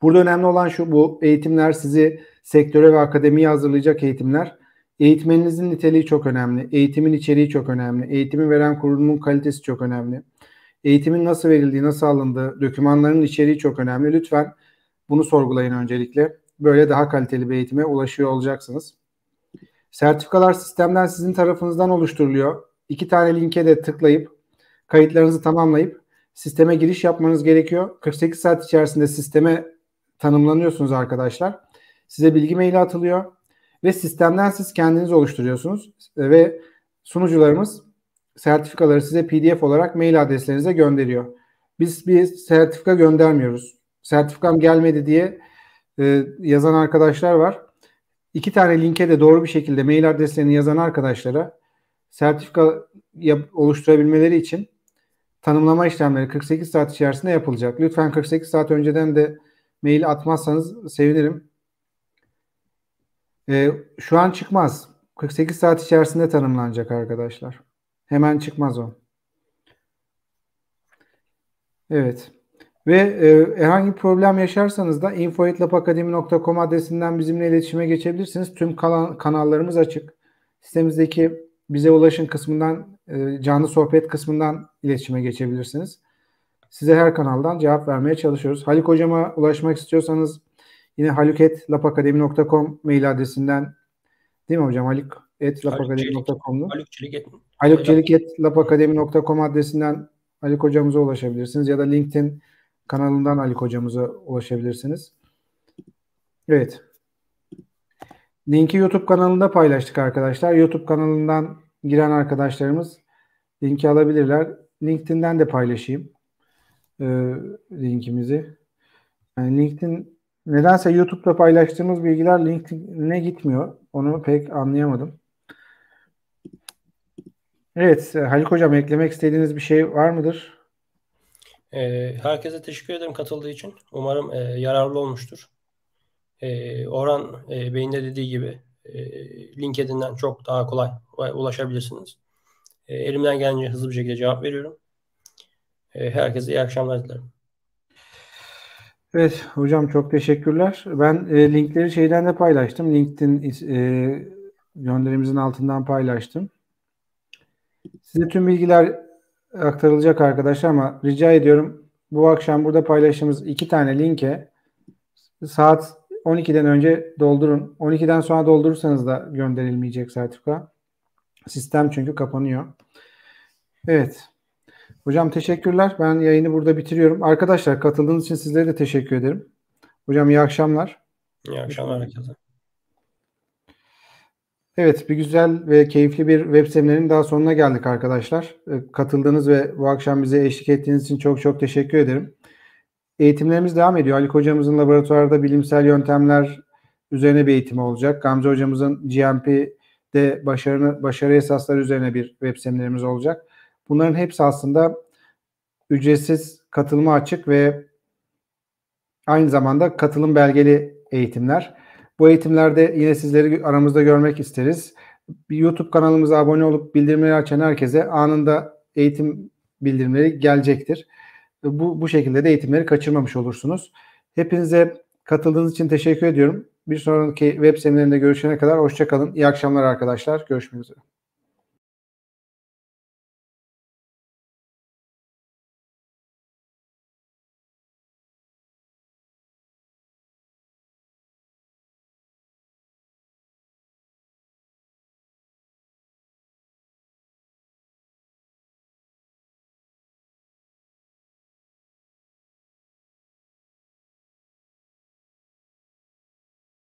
Burada önemli olan şu: bu eğitimler sizi sektöre ve akademiye hazırlayacak eğitimler. Eğitmeninizin niteliği çok önemli. Eğitimin içeriği çok önemli. Eğitimi veren kurumun kalitesi çok önemli. Eğitimin nasıl verildiği, nasıl alındığı, dokümanların içeriği çok önemli. Lütfen bunu sorgulayın öncelikle. Böyle daha kaliteli bir eğitime ulaşıyor olacaksınız. Sertifikalar sistemden sizin tarafınızdan oluşturuluyor. 2 tane linke de tıklayıp kayıtlarınızı tamamlayıp sisteme giriş yapmanız gerekiyor. 48 saat içerisinde sisteme tanımlanıyorsunuz arkadaşlar. Size bilgi maili atılıyor ve sistemden siz kendiniz oluşturuyorsunuz ve sunucularımız sertifikaları size PDF olarak mail adreslerinize gönderiyor. Biz bir sertifika göndermiyoruz. Sertifikam gelmedi diye yazan arkadaşlar var. 2 tane linke de doğru bir şekilde mail adreslerini yazan arkadaşlara sertifika oluşturabilmeleri için tanımlama işlemleri 48 saat içerisinde yapılacak. Lütfen 48 saat önceden de mail atmazsanız sevinirim. Şu an çıkmaz. 48 saat içerisinde tanımlanacak arkadaşlar. Hemen çıkmaz o. Evet. Ve herhangi bir problem yaşarsanız da info@lapakademi.com adresinden bizimle iletişime geçebilirsiniz. Tüm kanallarımız açık. Sitemizdeki bize ulaşın kısmından, canlı sohbet kısmından iletişime geçebilirsiniz. Size her kanaldan cevap vermeye çalışıyoruz. Haluk Hocama ulaşmak istiyorsanız yine haluk@lapakademi.com mail adresinden, değil mi hocam? haluk@lapakademi.com'du. halukçelik@lapakademi.com adresinden Haluk Hocamıza ulaşabilirsiniz ya da LinkedIn kanalından Haluk Hocamıza ulaşabilirsiniz. Evet. Linki YouTube kanalında paylaştık arkadaşlar. YouTube kanalından giren arkadaşlarımız linki alabilirler. LinkedIn'den de paylaşayım linkimizi. Yani LinkedIn, nedense YouTube'da paylaştığımız bilgiler LinkedIn'e gitmiyor. Onu pek anlayamadım. Evet, Haluk Hocam, eklemek istediğiniz bir şey var mıdır? Herkese teşekkür ederim katıldığı için. Umarım yararlı olmuştur. Orhan Bey'in de dediği gibi LinkedIn'den çok daha kolay ulaşabilirsiniz. Elimden gelince hızlı bir şekilde cevap veriyorum. Herkese iyi akşamlar dilerim. Evet hocam, çok teşekkürler. Ben linkleri şeyden de paylaştım. LinkedIn gönderimizin altından paylaştım. Size tüm bilgiler aktarılacak arkadaşlar ama rica ediyorum, bu akşam burada paylaştığımız 2 tane linke saat 12'den önce doldurun. 12'den sonra doldurursanız da gönderilmeyecek sertifika. Sistem çünkü kapanıyor. Evet. Hocam teşekkürler. Ben yayını burada bitiriyorum. Arkadaşlar, katıldığınız için sizlere de teşekkür ederim. Hocam iyi akşamlar. İyi akşamlar herkese. Evet, bir güzel ve keyifli bir web seminerinin daha sonuna geldik arkadaşlar. Katıldığınız ve bu akşam bize eşlik ettiğiniz için çok çok teşekkür ederim. Eğitimlerimiz devam ediyor. Haluk Hocamızın laboratuvarda bilimsel yöntemler üzerine bir eğitimi olacak. Gamze Hocamızın GMP'de başarı esasları üzerine bir web seminerimiz olacak. Bunların hepsi aslında ücretsiz, katılıma açık ve aynı zamanda katılım belgeli eğitimler. Bu eğitimlerde yine sizleri aramızda görmek isteriz. Bir YouTube kanalımıza abone olup bildirimleri açan herkese anında eğitim bildirimleri gelecektir. Bu şekilde de eğitimleri kaçırmamış olursunuz. Hepinize katıldığınız için teşekkür ediyorum. Bir sonraki web seminerinde görüşene kadar hoşça kalın. İyi akşamlar arkadaşlar. Görüşmek üzere.